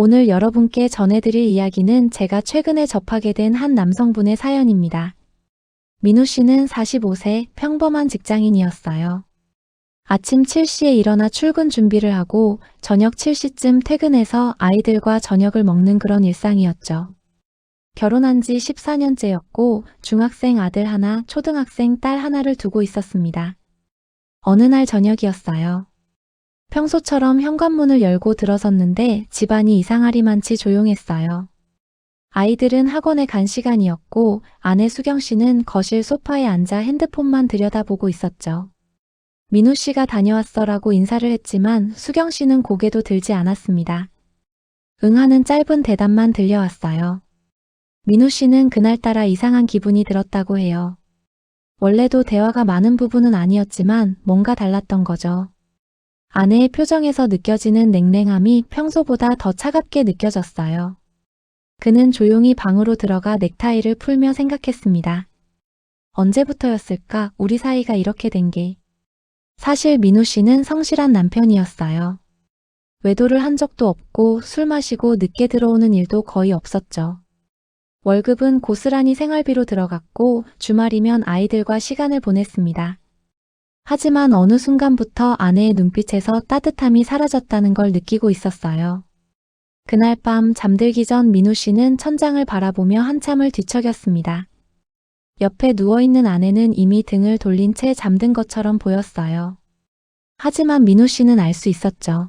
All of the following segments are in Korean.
오늘 여러분께 전해드릴 이야기는 제가 최근에 접하게 된 한 남성분의 사연입니다. 민우 씨는 45세 평범한 직장인이었어요. 아침 7시에 일어나 출근 준비를 하고 저녁 7시쯤 퇴근해서 아이들과 저녁을 먹는 그런 일상이었죠. 결혼한 지 14년째였고 중학생 아들 하나, 초등학생 딸 하나를 두고 있었습니다. 어느 날 저녁이었어요. 평소처럼 현관문을 열고 들어섰는데 집안이 이상하리만치 조용했어요. 아이들은 학원에 간 시간이었고 아내 수경 씨는 거실 소파에 앉아 핸드폰만 들여다보고 있었죠. 민우 씨가 다녀왔어라고 인사를 했지만 수경 씨는 고개도 들지 않았습니다. 응하는 짧은 대답만 들려왔어요. 민우 씨는 그날따라 이상한 기분이 들었다고 해요. 원래도 대화가 많은 부분은 아니었지만 뭔가 달랐던 거죠. 아내의 표정에서 느껴지는 냉랭함이 평소보다 더 차갑게 느껴졌어요. 그는 조용히 방으로 들어가 넥타이를 풀며 생각했습니다. 언제부터였을까 우리 사이가 이렇게 된 게. 사실 민우 씨는 성실한 남편이었어요. 외도를 한 적도 없고 술 마시고 늦게 들어오는 일도 거의 없었죠. 월급은 고스란히 생활비로 들어갔고 주말이면 아이들과 시간을 보냈습니다. 하지만 어느 순간부터 아내의 눈빛에서 따뜻함이 사라졌다는 걸 느끼고 있었어요. 그날 밤 잠들기 전 민우 씨는 천장을 바라보며 한참을 뒤척였습니다. 옆에 누워있는 아내는 이미 등을 돌린 채 잠든 것처럼 보였어요. 하지만 민우 씨는 알 수 있었죠.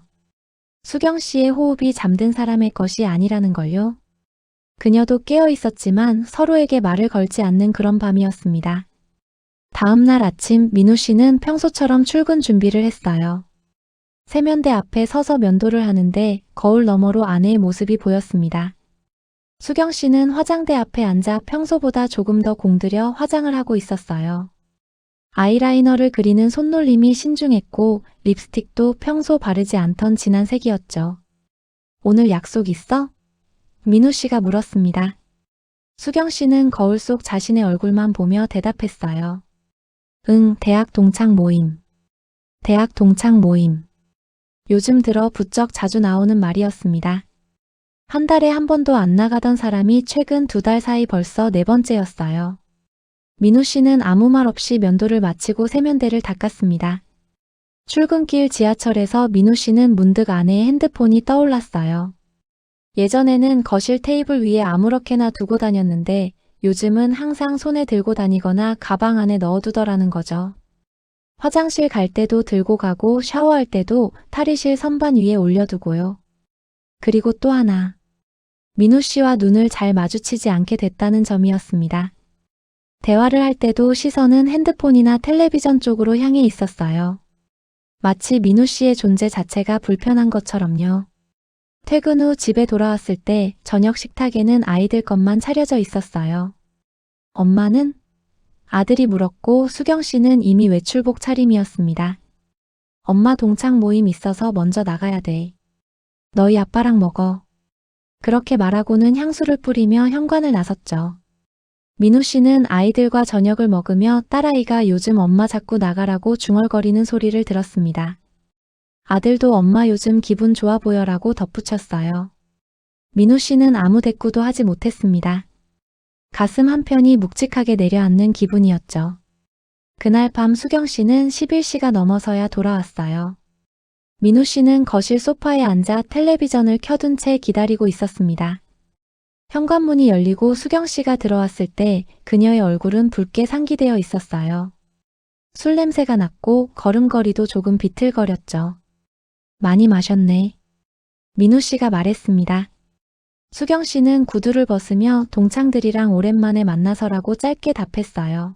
수경 씨의 호흡이 잠든 사람의 것이 아니라는 걸요. 그녀도 깨어 있었지만 서로에게 말을 걸지 않는 그런 밤이었습니다. 다음 날 아침 민우 씨는 평소처럼 출근 준비를 했어요. 세면대 앞에 서서 면도를 하는데 거울 너머로 아내의 모습이 보였습니다. 수경 씨는 화장대 앞에 앉아 평소보다 조금 더 공들여 화장을 하고 있었어요. 아이라이너를 그리는 손놀림이 신중했고 립스틱도 평소 바르지 않던 진한 색이었죠. 오늘 약속 있어? 민우 씨가 물었습니다. 수경 씨는 거울 속 자신의 얼굴만 보며 대답했어요. 응, 대학 동창 모임. 대학 동창 모임. 요즘 들어 부쩍 자주 나오는 말이었습니다. 한 달에 한 번도 안 나가던 사람이 최근 2달 사이 벌써 4번째였어요. 민우 씨는 아무 말 없이 면도를 마치고 세면대를 닦았습니다. 출근길 지하철에서 민우 씨는 문득 아내의 핸드폰이 떠올랐어요. 예전에는 거실 테이블 위에 아무렇게나 두고 다녔는데 요즘은 항상 손에 들고 다니거나 가방 안에 넣어두더라는 거죠. 화장실 갈 때도 들고 가고 샤워할 때도 탈의실 선반 위에 올려두고요. 그리고 또 하나. 민우 씨와 눈을 잘 마주치지 않게 됐다는 점이었습니다. 대화를 할 때도 시선은 핸드폰이나 텔레비전 쪽으로 향해 있었어요. 마치 민우 씨의 존재 자체가 불편한 것처럼요. 퇴근 후 집에 돌아왔을 때 저녁 식탁에는 아이들 것만 차려져 있었어요. 엄마는? 아들이 물었고 수경 씨는 이미 외출복 차림이었습니다. 엄마 동창 모임 있어서 먼저 나가야 돼. 너희 아빠랑 먹어. 그렇게 말하고는 향수를 뿌리며 현관을 나섰죠. 민우 씨는 아이들과 저녁을 먹으며 딸아이가 요즘 엄마 자꾸 나가라고 중얼거리는 소리를 들었습니다. 아들도 엄마 요즘 기분 좋아 보여라고 덧붙였어요. 민우 씨는 아무 대꾸도 하지 못했습니다. 가슴 한편이 묵직하게 내려앉는 기분이었죠. 그날 밤 수경 씨는 11시가 넘어서야 돌아왔어요. 민우 씨는 거실 소파에 앉아 텔레비전을 켜둔 채 기다리고 있었습니다. 현관문이 열리고 수경 씨가 들어왔을 때 그녀의 얼굴은 붉게 상기되어 있었어요. 술 냄새가 났고 걸음걸이도 조금 비틀거렸죠. 많이 마셨네. 민우 씨가 말했습니다. 수경 씨는 구두를 벗으며 동창들이랑 오랜만에 만나서라고 짧게 답했어요.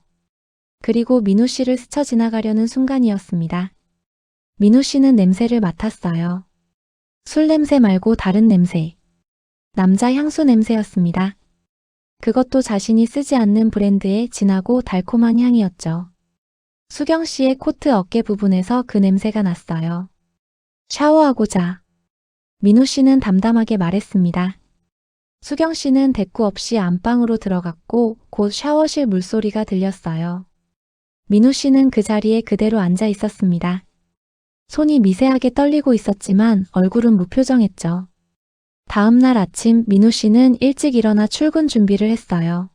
그리고 민우 씨를 스쳐 지나가려는 순간이었습니다. 민우 씨는 냄새를 맡았어요. 술 냄새 말고 다른 냄새. 남자 향수 냄새였습니다. 그것도 자신이 쓰지 않는 브랜드의 진하고 달콤한 향이었죠. 수경 씨의 코트 어깨 부분에서 그 냄새가 났어요. 샤워하고자. 민우 씨는 담담하게 말했습니다. 수경 씨는 대꾸 없이 안방으로 들어갔고 곧 샤워실 물소리가 들렸어요. 민우 씨는 그 자리에 그대로 앉아 있었습니다. 손이 미세하게 떨리고 있었지만 얼굴은 무표정했죠. 다음 날 아침 민우 씨는 일찍 일어나 출근 준비를 했어요.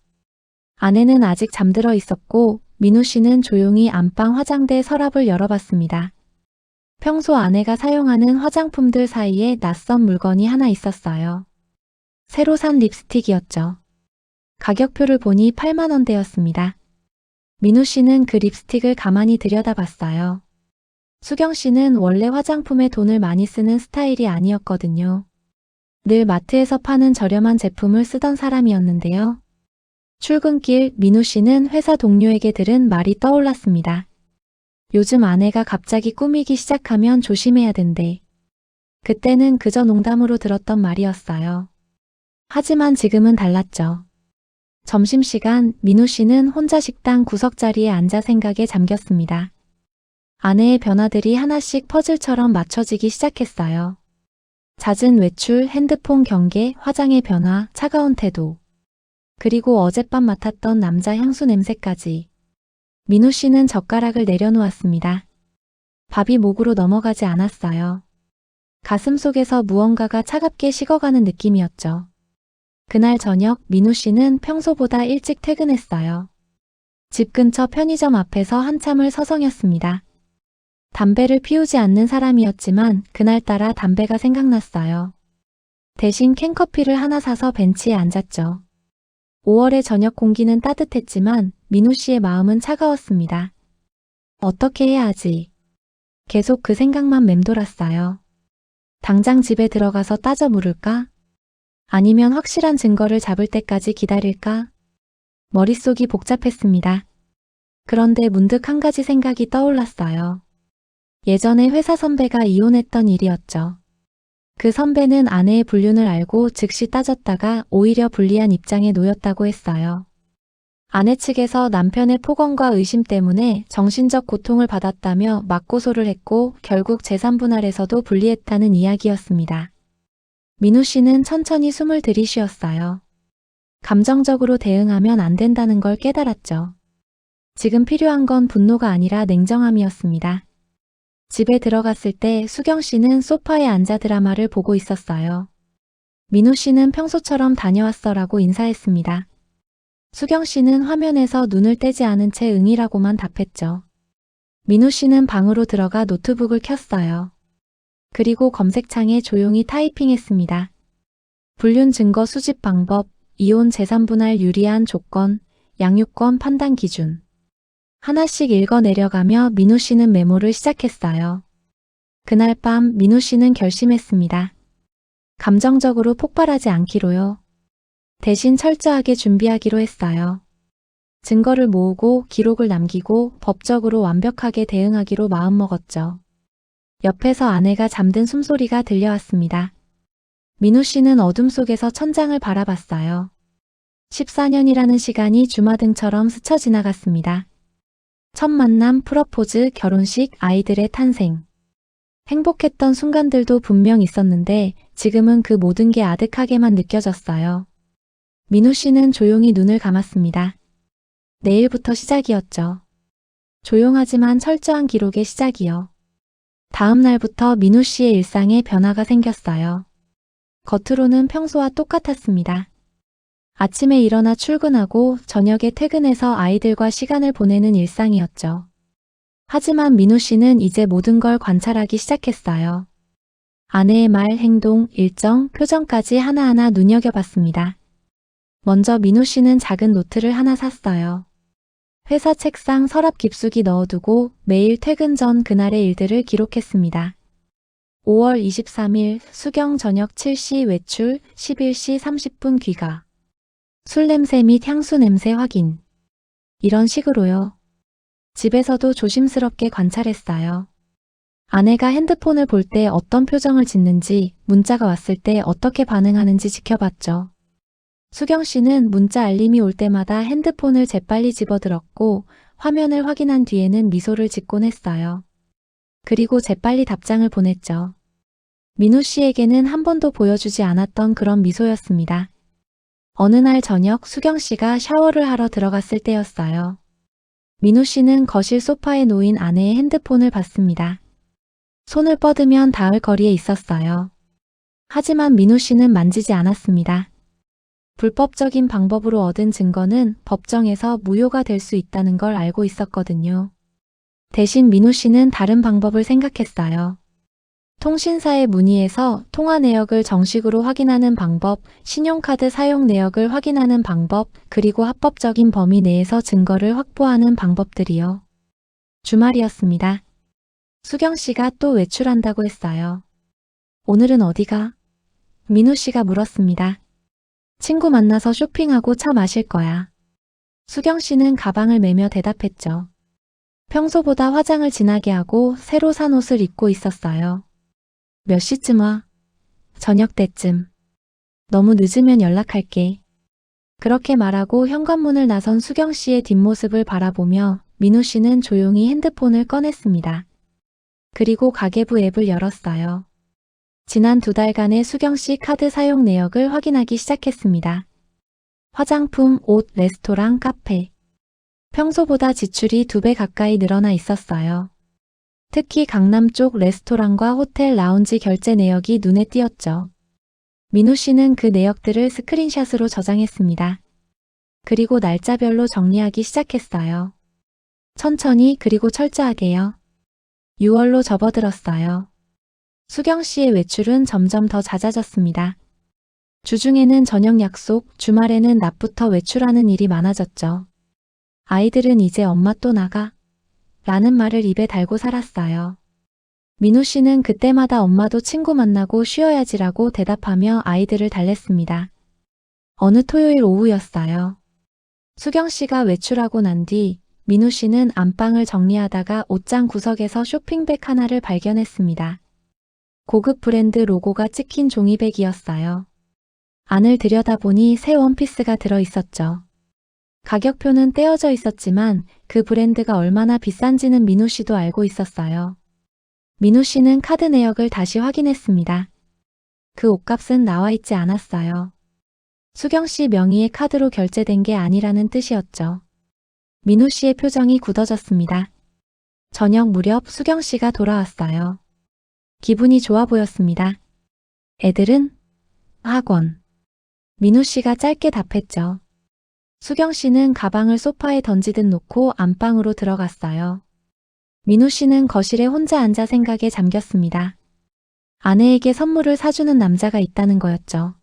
아내는 아직 잠들어 있었고 민우 씨는 조용히 안방 화장대 서랍을 열어봤습니다. 평소 아내가 사용하는 화장품들 사이에 낯선 물건이 하나 있었어요. 새로 산 립스틱이었죠. 가격표를 보니 8만 원대였습니다. 민우 씨는 그 립스틱을 가만히 들여다봤어요. 수경 씨는 원래 화장품에 돈을 많이 쓰는 스타일이 아니었거든요. 늘 마트에서 파는 저렴한 제품을 쓰던 사람이었는데요. 출근길 민우 씨는 회사 동료에게 들은 말이 떠올랐습니다. 요즘 아내가 갑자기 꾸미기 시작하면 조심해야 된대. 그때는 그저 농담으로 들었던 말이었어요. 하지만 지금은 달랐죠. 점심시간 민우 씨는 혼자 식당 구석자리에 앉아 생각에 잠겼습니다. 아내의 변화들이 하나씩 퍼즐처럼 맞춰지기 시작했어요. 잦은 외출, 핸드폰 경계, 화장의 변화, 차가운 태도. 그리고 어젯밤 맡았던 남자 향수 냄새까지. 민우 씨는 젓가락을 내려놓았습니다. 밥이 목으로 넘어가지 않았어요. 가슴 속에서 무언가가 차갑게 식어가는 느낌이었죠. 그날 저녁 민우 씨는 평소보다 일찍 퇴근했어요. 집 근처 편의점 앞에서 한참을 서성였습니다. 담배를 피우지 않는 사람이었지만 그날따라 담배가 생각났어요. 대신 캔커피를 하나 사서 벤치에 앉았죠. 5월의 저녁 공기는 따뜻했지만 민우 씨의 마음은 차가웠습니다. 어떻게 해야 하지? 계속 그 생각만 맴돌았어요. 당장 집에 들어가서 따져 물을까? 아니면 확실한 증거를 잡을 때까지 기다릴까? 머릿속이 복잡했습니다. 그런데 문득 한 가지 생각이 떠올랐어요. 예전에 회사 선배가 이혼했던 일이었죠. 그 선배는 아내의 불륜을 알고 즉시 따졌다가 오히려 불리한 입장에 놓였다고 했어요. 아내 측에서 남편의 폭언과 의심 때문에 정신적 고통을 받았다며 맞고소를 했고 결국 재산 분할에서도 불리했다는 이야기였습니다. 민우 씨는 천천히 숨을 들이쉬었어요. 감정적으로 대응하면 안 된다는 걸 깨달았죠. 지금 필요한 건 분노가 아니라 냉정함이었습니다. 집에 들어갔을 때 수경 씨는 소파에 앉아 드라마를 보고 있었어요. 민우 씨는 평소처럼 다녀왔어라고 인사했습니다. 수경 씨는 화면에서 눈을 떼지 않은 채 응이라고만 답했죠. 민우 씨는 방으로 들어가 노트북을 켰어요. 그리고 검색창에 조용히 타이핑했습니다. 불륜 증거 수집 방법, 이혼 재산 분할 유리한 조건, 양육권 판단 기준. 하나씩 읽어 내려가며 민우 씨는 메모를 시작했어요. 그날 밤 민우 씨는 결심했습니다. 감정적으로 폭발하지 않기로요. 대신 철저하게 준비하기로 했어요. 증거를 모으고 기록을 남기고 법적으로 완벽하게 대응하기로 마음먹었죠. 옆에서 아내가 잠든 숨소리가 들려왔습니다. 민우 씨는 어둠 속에서 천장을 바라봤어요. 14년이라는 시간이 주마등처럼 스쳐 지나갔습니다. 첫 만남, 프러포즈, 결혼식, 아이들의 탄생. 행복했던 순간들도 분명 있었는데 지금은 그 모든 게 아득하게만 느껴졌어요. 민우 씨는 조용히 눈을 감았습니다. 내일부터 시작이었죠. 조용하지만 철저한 기록의 시작이요. 다음 날부터 민우 씨의 일상에 변화가 생겼어요. 겉으로는 평소와 똑같았습니다. 아침에 일어나 출근하고 저녁에 퇴근해서 아이들과 시간을 보내는 일상이었죠. 하지만 민우 씨는 이제 모든 걸 관찰하기 시작했어요. 아내의 말, 행동, 일정, 표정까지 하나하나 눈여겨봤습니다. 먼저 민우 씨는 작은 노트를 하나 샀어요. 회사 책상 서랍 깊숙이 넣어두고 매일 퇴근 전 그날의 일들을 기록했습니다. 5월 23일 수경 저녁 7시 외출, 11시 30분 귀가. 술 냄새 및 향수 냄새 확인. 이런 식으로요. 집에서도 조심스럽게 관찰했어요. 아내가 핸드폰을 볼 때 어떤 표정을 짓는지, 문자가 왔을 때 어떻게 반응하는지 지켜봤죠. 수경 씨는 문자 알림이 올 때마다 핸드폰을 재빨리 집어들었고 화면을 확인한 뒤에는 미소를 짓곤 했어요. 그리고 재빨리 답장을 보냈죠. 민우 씨에게는 한 번도 보여주지 않았던 그런 미소였습니다. 어느 날 저녁 수경 씨가 샤워를 하러 들어갔을 때였어요. 민우 씨는 거실 소파에 놓인 아내의 핸드폰을 봤습니다. 손을 뻗으면 닿을 거리에 있었어요. 하지만 민우 씨는 만지지 않았습니다. 불법적인 방법으로 얻은 증거는 법정에서 무효가 될 수 있다는 걸 알고 있었거든요. 대신 민우 씨는 다른 방법을 생각했어요. 통신사에 문의해서 통화 내역을 정식으로 확인하는 방법, 신용카드 사용 내역을 확인하는 방법, 그리고 합법적인 범위 내에서 증거를 확보하는 방법들이요. 주말이었습니다. 수경 씨가 또 외출한다고 했어요. 오늘은 어디가? 민우 씨가 물었습니다. 친구 만나서 쇼핑하고 차 마실 거야. 수경 씨는 가방을 메며 대답했죠. 평소보다 화장을 진하게 하고 새로 산 옷을 입고 있었어요. 몇 시쯤 와? 저녁 때쯤. 너무 늦으면 연락할게. 그렇게 말하고 현관문을 나선 수경 씨의 뒷모습을 바라보며 민우 씨는 조용히 핸드폰을 꺼냈습니다. 그리고 가계부 앱을 열었어요. 지난 2달간의 수경 씨 카드 사용 내역을 확인하기 시작했습니다. 화장품, 옷, 레스토랑, 카페. 평소보다 지출이 2배 가까이 늘어나 있었어요. 특히 강남 쪽 레스토랑과 호텔 라운지 결제 내역이 눈에 띄었죠. 민우 씨는 그 내역들을 스크린샷으로 저장했습니다. 그리고 날짜별로 정리하기 시작했어요. 천천히 그리고 철저하게요. 6월로 접어들었어요. 수경 씨의 외출은 점점 더 잦아졌습니다. 주중에는 저녁 약속, 주말에는 낮부터 외출하는 일이 많아졌죠. 아이들은 이제 엄마 또 나가? 라는 말을 입에 달고 살았어요. 민우 씨는 그때마다 엄마도 친구 만나고 쉬어야지라고 대답하며 아이들을 달랬습니다. 어느 토요일 오후였어요. 수경 씨가 외출하고 난 뒤 민우 씨는 안방을 정리하다가 옷장 구석에서 쇼핑백 하나를 발견했습니다. 고급 브랜드 로고가 찍힌 종이백이었어요. 안을 들여다보니 새 원피스가 들어있었죠. 가격표는 떼어져 있었지만 그 브랜드가 얼마나 비싼지는 민우 씨도 알고 있었어요. 민우 씨는 카드 내역을 다시 확인했습니다. 그 옷값은 나와 있지 않았어요. 수경 씨 명의의 카드로 결제된 게 아니라는 뜻이었죠. 민우 씨의 표정이 굳어졌습니다. 저녁 무렵 수경 씨가 돌아왔어요. 기분이 좋아 보였습니다. 애들은? 학원. 민우 씨가 짧게 답했죠. 수경 씨는 가방을 소파에 던지듯 놓고 안방으로 들어갔어요. 민우 씨는 거실에 혼자 앉아 생각에 잠겼습니다. 아내에게 선물을 사주는 남자가 있다는 거였죠.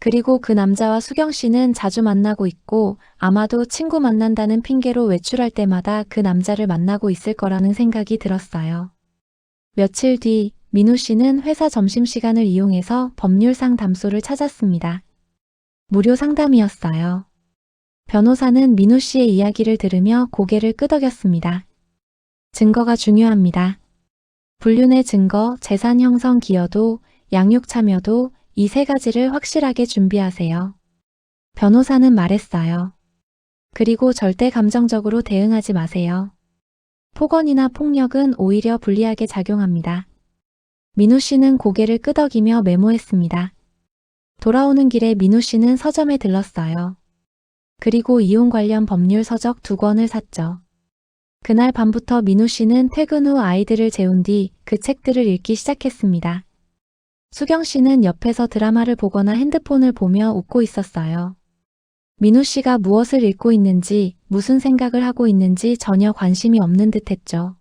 그리고 그 남자와 수경 씨는 자주 만나고 있고 아마도 친구 만난다는 핑계로 외출할 때마다 그 남자를 만나고 있을 거라는 생각이 들었어요. 며칠 뒤 민우 씨는 회사 점심시간을 이용해서 법률 상담소를 찾았습니다. 무료 상담이었어요. 변호사는 민우 씨의 이야기를 들으며 고개를 끄덕였습니다. 증거가 중요합니다. 불륜의 증거, 재산 형성 기여도, 양육 참여도 이 3가지를 확실하게 준비하세요. 변호사는 말했어요. 그리고 절대 감정적으로 대응하지 마세요. 폭언이나 폭력은 오히려 불리하게 작용합니다. 민우 씨는 고개를 끄덕이며 메모했습니다. 돌아오는 길에 민우 씨는 서점에 들렀어요. 그리고 이혼 관련 법률 서적 2권을 샀죠. 그날 밤부터 민우 씨는 퇴근 후 아이들을 재운 뒤 그 책들을 읽기 시작했습니다. 수경 씨는 옆에서 드라마를 보거나 핸드폰을 보며 웃고 있었어요. 민우 씨가 무엇을 읽고 있는지, 무슨 생각을 하고 있는지 전혀 관심이 없는 듯 했죠.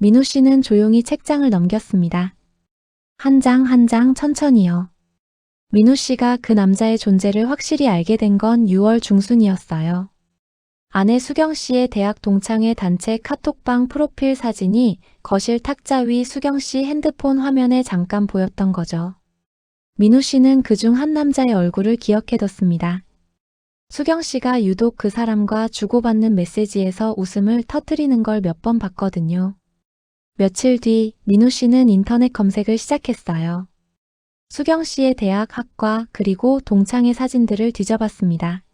민우 씨는 조용히 책장을 넘겼습니다. 한 장 한 장 천천히요. 민우 씨가 그 남자의 존재를 확실히 알게 된 건 6월 중순이었어요. 아내 수경 씨의 대학 동창회 단체 카톡방 프로필 사진이 거실 탁자 위 수경 씨 핸드폰 화면에 잠깐 보였던 거죠. 민우 씨는 그중 한 남자의 얼굴을 기억해뒀습니다. 수경 씨가 유독 그 사람과 주고받는 메시지에서 웃음을 터뜨리는 걸 몇 번 봤거든요. 며칠 뒤 민우 씨는 인터넷 검색을 시작했어요. 수경 씨의 대학 학과 그리고 동창회 사진들을 뒤져봤습니다.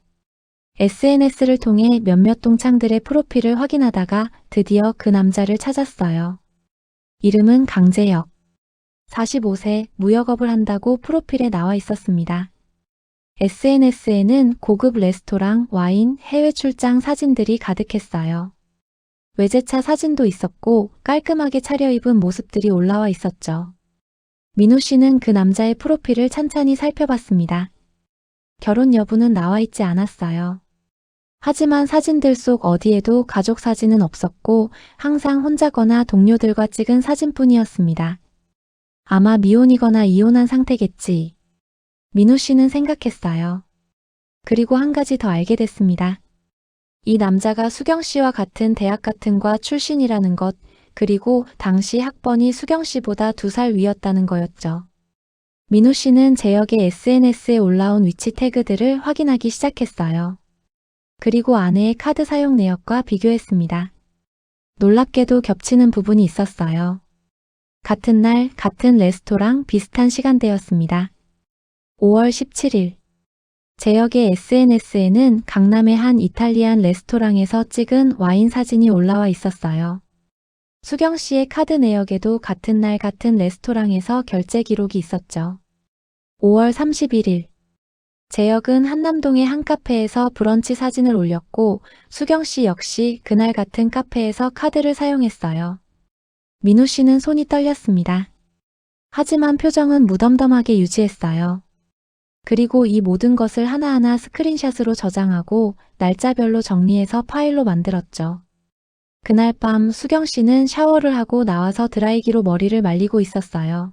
SNS를 통해 몇몇 동창들의 프로필을 확인하다가 드디어 그 남자를 찾았어요. 이름은 강재혁. 45세, 무역업을 한다고 프로필에 나와 있었습니다. SNS에는 고급 레스토랑, 와인, 해외 출장 사진들이 가득했어요. 외제차 사진도 있었고 깔끔하게 차려입은 모습들이 올라와 있었죠. 민우 씨는 그 남자의 프로필을 찬찬히 살펴봤습니다. 결혼 여부는 나와 있지 않았어요. 하지만 사진들 속 어디에도 가족 사진은 없었고 항상 혼자거나 동료들과 찍은 사진뿐이었습니다. 아마 미혼이거나 이혼한 상태겠지. 민우 씨는 생각했어요. 그리고 한 가지 더 알게 됐습니다. 이 남자가 수경 씨와 같은 대학 같은 과 출신이라는 것, 그리고 당시 학번이 수경 씨보다 2살 위였다는 거였죠. 민우 씨는 제역의 SNS에 올라온 위치 태그들을 확인하기 시작했어요. 그리고 아내의 카드 사용 내역과 비교했습니다. 놀랍게도 겹치는 부분이 있었어요. 같은 날, 같은 레스토랑, 비슷한 시간대였습니다. 5월 17일. 제역의 SNS에는 강남의 한 이탈리안 레스토랑에서 찍은 와인 사진이 올라와 있었어요. 수경 씨의 카드 내역에도 같은 날 같은 레스토랑에서 결제 기록이 있었죠. 5월 31일. 제역은 한남동의 한 카페에서 브런치 사진을 올렸고 수경 씨 역시 그날 같은 카페에서 카드를 사용했어요. 민우 씨는 손이 떨렸습니다. 하지만 표정은 무덤덤하게 유지했어요. 그리고 이 모든 것을 하나하나 스크린샷으로 저장하고 날짜별로 정리해서 파일로 만들었죠. 그날 밤 수경 씨는 샤워를 하고 나와서 드라이기로 머리를 말리고 있었어요.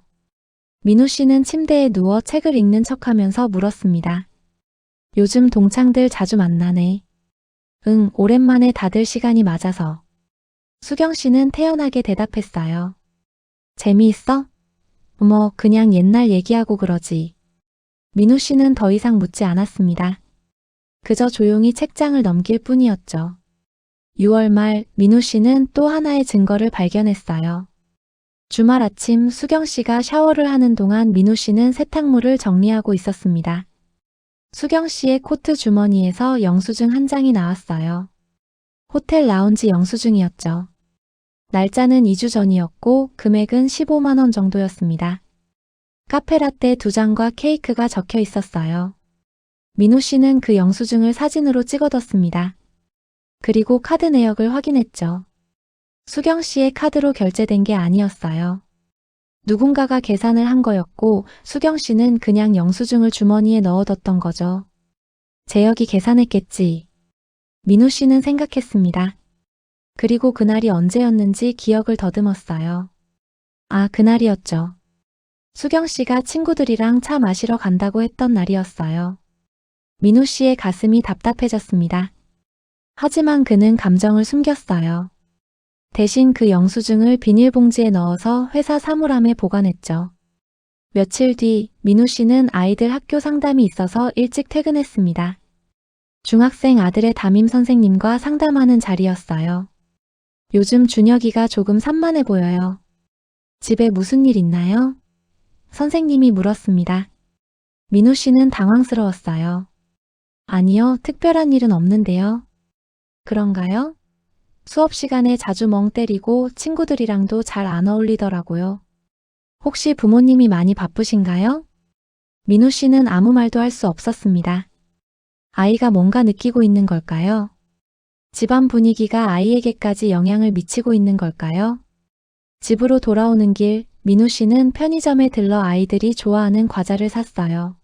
민우 씨는 침대에 누워 책을 읽는 척하면서 물었습니다. 요즘 동창들 자주 만나네. 응, 오랜만에 다들 시간이 맞아서. 수경 씨는 태연하게 대답했어요. 재미있어? 뭐 그냥 옛날 얘기하고 그러지. 민우 씨는 더 이상 묻지 않았습니다. 그저 조용히 책장을 넘길 뿐이었죠. 6월 말 민우 씨는 또 하나의 증거를 발견했어요. 주말 아침 수경 씨가 샤워를 하는 동안 민우 씨는 세탁물을 정리하고 있었습니다. 수경 씨의 코트 주머니에서 영수증 한 장이 나왔어요. 호텔 라운지 영수증이었죠. 날짜는 2주 전이었고 금액은 15만 원 정도였습니다. 카페라떼 2잔과 케이크가 적혀 있었어요. 민우 씨는 그 영수증을 사진으로 찍어뒀습니다. 그리고 카드 내역을 확인했죠. 수경 씨의 카드로 결제된 게 아니었어요. 누군가가 계산을 한 거였고 수경 씨는 그냥 영수증을 주머니에 넣어뒀던 거죠. 제역이 계산했겠지. 민우 씨는 생각했습니다. 그리고 그날이 언제였는지 기억을 더듬었어요. 아, 그날이었죠. 수경 씨가 친구들이랑 차 마시러 간다고 했던 날이었어요. 민우 씨의 가슴이 답답해졌습니다. 하지만 그는 감정을 숨겼어요. 대신 그 영수증을 비닐봉지에 넣어서 회사 사물함에 보관했죠. 며칠 뒤 민우 씨는 아이들 학교 상담이 있어서 일찍 퇴근했습니다. 중학생 아들의 담임 선생님과 상담하는 자리였어요. 요즘 준혁이가 조금 산만해 보여요. 집에 무슨 일 있나요? 선생님이 물었습니다. 민우 씨는 당황스러웠어요. 아니요, 특별한 일은 없는데요. 그런가요? 수업 시간에 자주 멍 때리고 친구들이랑도 잘 안 어울리더라고요. 혹시 부모님이 많이 바쁘신가요? 민우 씨는 아무 말도 할 수 없었습니다. 아이가 뭔가 느끼고 있는 걸까요? 집안 분위기가 아이에게까지 영향을 미치고 있는 걸까요? 집으로 돌아오는 길, 민우 씨는 편의점에 들러 아이들이 좋아하는 과자를 샀어요.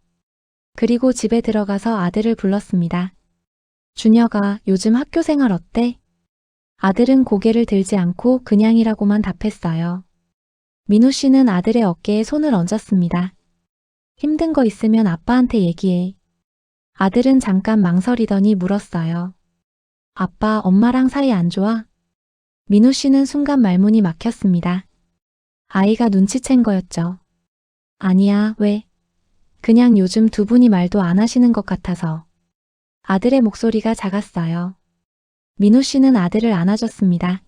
그리고 집에 들어가서 아들을 불렀습니다. 준혁아, 요즘 학교 생활 어때? 아들은 고개를 들지 않고 그냥이라고만 답했어요. 민우 씨는 아들의 어깨에 손을 얹었습니다. 힘든 거 있으면 아빠한테 얘기해. 아들은 잠깐 망설이더니 물었어요. 아빠, 엄마랑 사이 안 좋아? 민우 씨는 순간 말문이 막혔습니다. 아이가 눈치챈 거였죠. 아니야, 왜? 그냥 요즘 두 분이 말도 안 하시는 것 같아서. 아들의 목소리가 작았어요. 민우 씨는 아들을 안아줬습니다.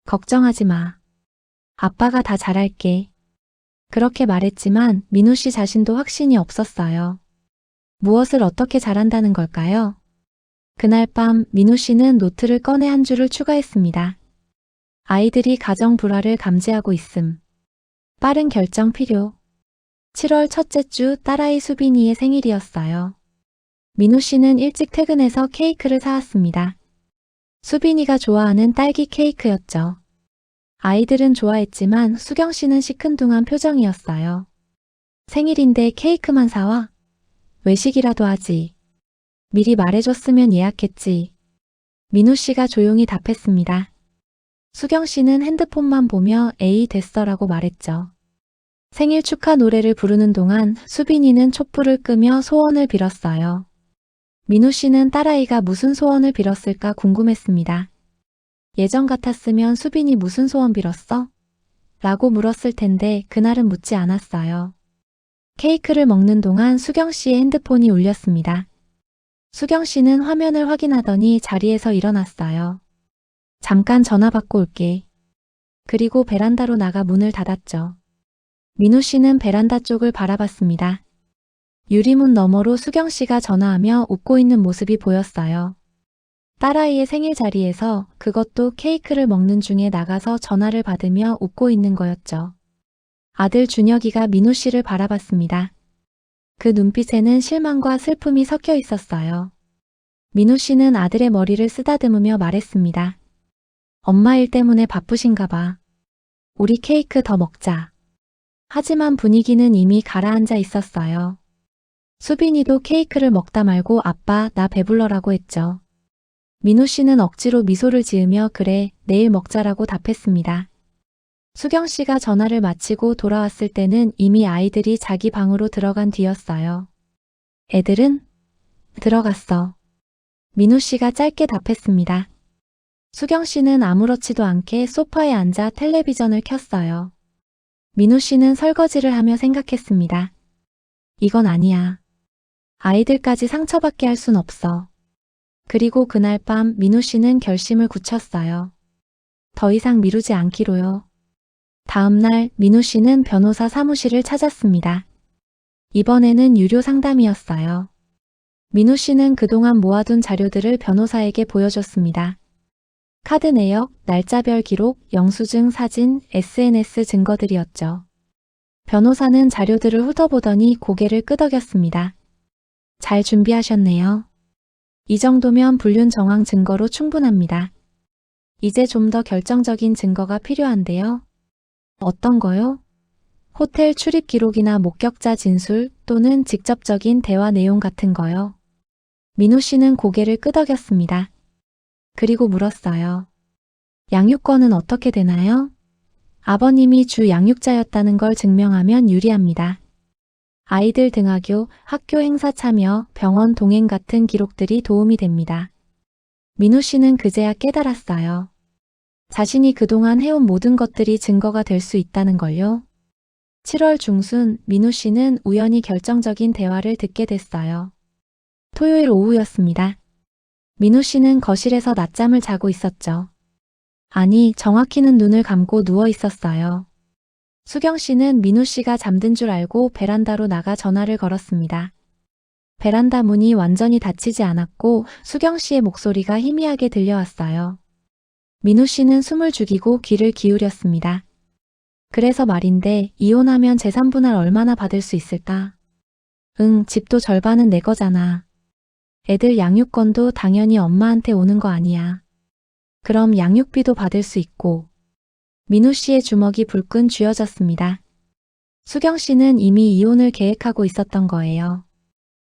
걱정하지 마. 아빠가 다 잘할게. 그렇게 말했지만 민우 씨 자신도 확신이 없었어요. 무엇을 어떻게 잘한다는 걸까요? 그날 밤 민우 씨는 노트를 꺼내 한 줄을 추가했습니다. 아이들이 가정 불화를 감지하고 있음. 빠른 결정 필요. 7월 첫째 주 딸아이 수빈이의 생일이었어요. 민우 씨는 일찍 퇴근해서 케이크를 사왔습니다. 수빈이가 좋아하는 딸기 케이크였죠. 아이들은 좋아했지만 수경 씨는 시큰둥한 표정이었어요. 생일인데 케이크만 사와? 외식이라도 하지. 미리 말해줬으면 예약했지. 민우 씨가 조용히 답했습니다. 수경 씨는 핸드폰만 보며 에이 됐어라고 말했죠. 생일 축하 노래를 부르는 동안 수빈이는 촛불을 끄며 소원을 빌었어요. 민우 씨는 딸아이가 무슨 소원을 빌었을까 궁금했습니다. 예전 같았으면 수빈이 무슨 소원 빌었어? 라고 물었을 텐데 그날은 묻지 않았어요. 케이크를 먹는 동안 수경 씨의 핸드폰이 울렸습니다. 수경 씨는 화면을 확인하더니 자리에서 일어났어요. 잠깐 전화 받고 올게. 그리고 베란다로 나가 문을 닫았죠. 민우 씨는 베란다 쪽을 바라봤습니다. 유리문 너머로 수경 씨가 전화하며 웃고 있는 모습이 보였어요. 딸아이의 생일 자리에서 그것도 케이크를 먹는 중에 나가서 전화를 받으며 웃고 있는 거였죠. 아들 준혁이가 민우 씨를 바라봤습니다. 그 눈빛에는 실망과 슬픔이 섞여 있었어요. 민우 씨는 아들의 머리를 쓰다듬으며 말했습니다. 엄마 일 때문에 바쁘신가 봐. 우리 케이크 더 먹자. 하지만 분위기는 이미 가라앉아 있었어요. 수빈이도 케이크를 먹다 말고 아빠 나 배불러라고 했죠. 민우 씨는 억지로 미소를 지으며 그래 내일 먹자라고 답했습니다. 수경 씨가 전화를 마치고 돌아왔을 때는 이미 아이들이 자기 방으로 들어간 뒤였어요. 애들은? 들어갔어. 민우 씨가 짧게 답했습니다. 수경 씨는 아무렇지도 않게 소파에 앉아 텔레비전을 켰어요. 민우 씨는 설거지를 하며 생각했습니다. 이건 아니야. 아이들까지 상처받게 할 순 없어. 그리고 그날 밤 민우 씨는 결심을 굳혔어요. 더 이상 미루지 않기로요. 다음 날 민우 씨는 변호사 사무실을 찾았습니다. 이번에는 유료 상담이었어요. 민우 씨는 그동안 모아둔 자료들을 변호사에게 보여줬습니다. 카드 내역, 날짜별 기록, 영수증, 사진, SNS 증거들이었죠. 변호사는 자료들을 훑어보더니 고개를 끄덕였습니다. 잘 준비하셨네요. 이 정도면 불륜 정황 증거로 충분합니다. 이제 좀 더 결정적인 증거가 필요한데요. 어떤 거요? 호텔 출입 기록이나 목격자 진술 또는 직접적인 대화 내용 같은 거요. 민우 씨는 고개를 끄덕였습니다. 그리고 물었어요. 양육권은 어떻게 되나요? 아버님이 주 양육자였다는 걸 증명하면 유리합니다. 아이들 등하교, 학교 행사 참여, 병원 동행 같은 기록들이 도움이 됩니다. 민우 씨는 그제야 깨달았어요. 자신이 그동안 해온 모든 것들이 증거가 될 수 있다는 걸요. 7월 중순 민우 씨는 우연히 결정적인 대화를 듣게 됐어요. 토요일 오후였습니다. 민우 씨는 거실에서 낮잠을 자고 있었죠. 아니, 정확히는 눈을 감고 누워 있었어요. 수경 씨는 민우 씨가 잠든 줄 알고 베란다로 나가 전화를 걸었습니다. 베란다 문이 완전히 닫히지 않았고 수경 씨의 목소리가 희미하게 들려왔어요. 민우 씨는 숨을 죽이고 귀를 기울였습니다. 그래서 말인데 이혼하면 재산분할 얼마나 받을 수 있을까? 응, 집도 절반은 내 거잖아. 애들 양육권도 당연히 엄마한테 오는 거 아니야. 그럼 양육비도 받을 수 있고. 민우 씨의 주먹이 불끈 쥐어졌습니다. 수경 씨는 이미 이혼을 계획하고 있었던 거예요.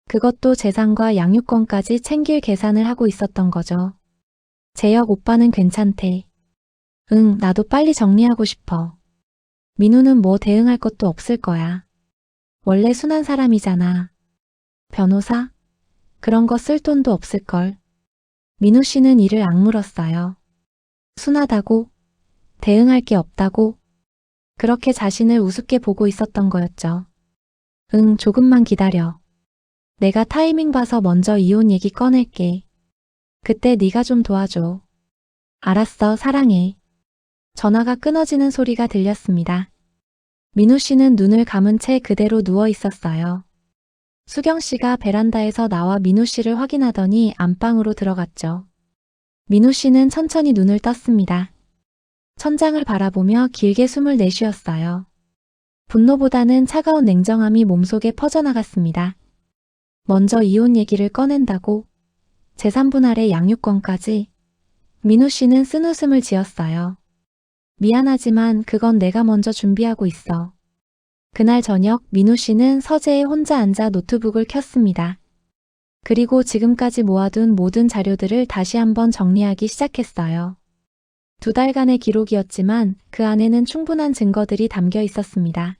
그것도 재산과 양육권까지 챙길 계산을 하고 있었던 거죠. 재혁 오빠는 괜찮대. 응, 나도 빨리 정리하고 싶어. 민우는 뭐 대응할 것도 없을 거야. 원래 순한 사람이잖아. 변호사? 그런 거 쓸 돈도 없을걸. 민우 씨는 이를 악물었어요. 순하다고? 대응할 게 없다고? 그렇게 자신을 우습게 보고 있었던 거였죠. 응, 조금만 기다려. 내가 타이밍 봐서 먼저 이혼 얘기 꺼낼게. 그때 네가 좀 도와줘. 알았어, 사랑해. 전화가 끊어지는 소리가 들렸습니다. 민우 씨는 눈을 감은 채 그대로 누워 있었어요. 수경 씨가 베란다에서 나와 민우 씨를 확인하더니 안방으로 들어갔죠. 민우 씨는 천천히 눈을 떴습니다. 천장을 바라보며 길게 숨을 내쉬었어요. 분노보다는 차가운 냉정함이 몸속에 퍼져나갔습니다. 먼저 이혼 얘기를 꺼낸다고? 재산분할의 양육권까지? 민우 씨는 쓴웃음을 지었어요. 미안하지만 그건 내가 먼저 준비하고 있어. 그날 저녁 민우 씨는 서재에 혼자 앉아 노트북을 켰습니다. 그리고 지금까지 모아둔 모든 자료들을 다시 한번 정리하기 시작했어요. 2달간의 기록이었지만 그 안에는 충분한 증거들이 담겨 있었습니다.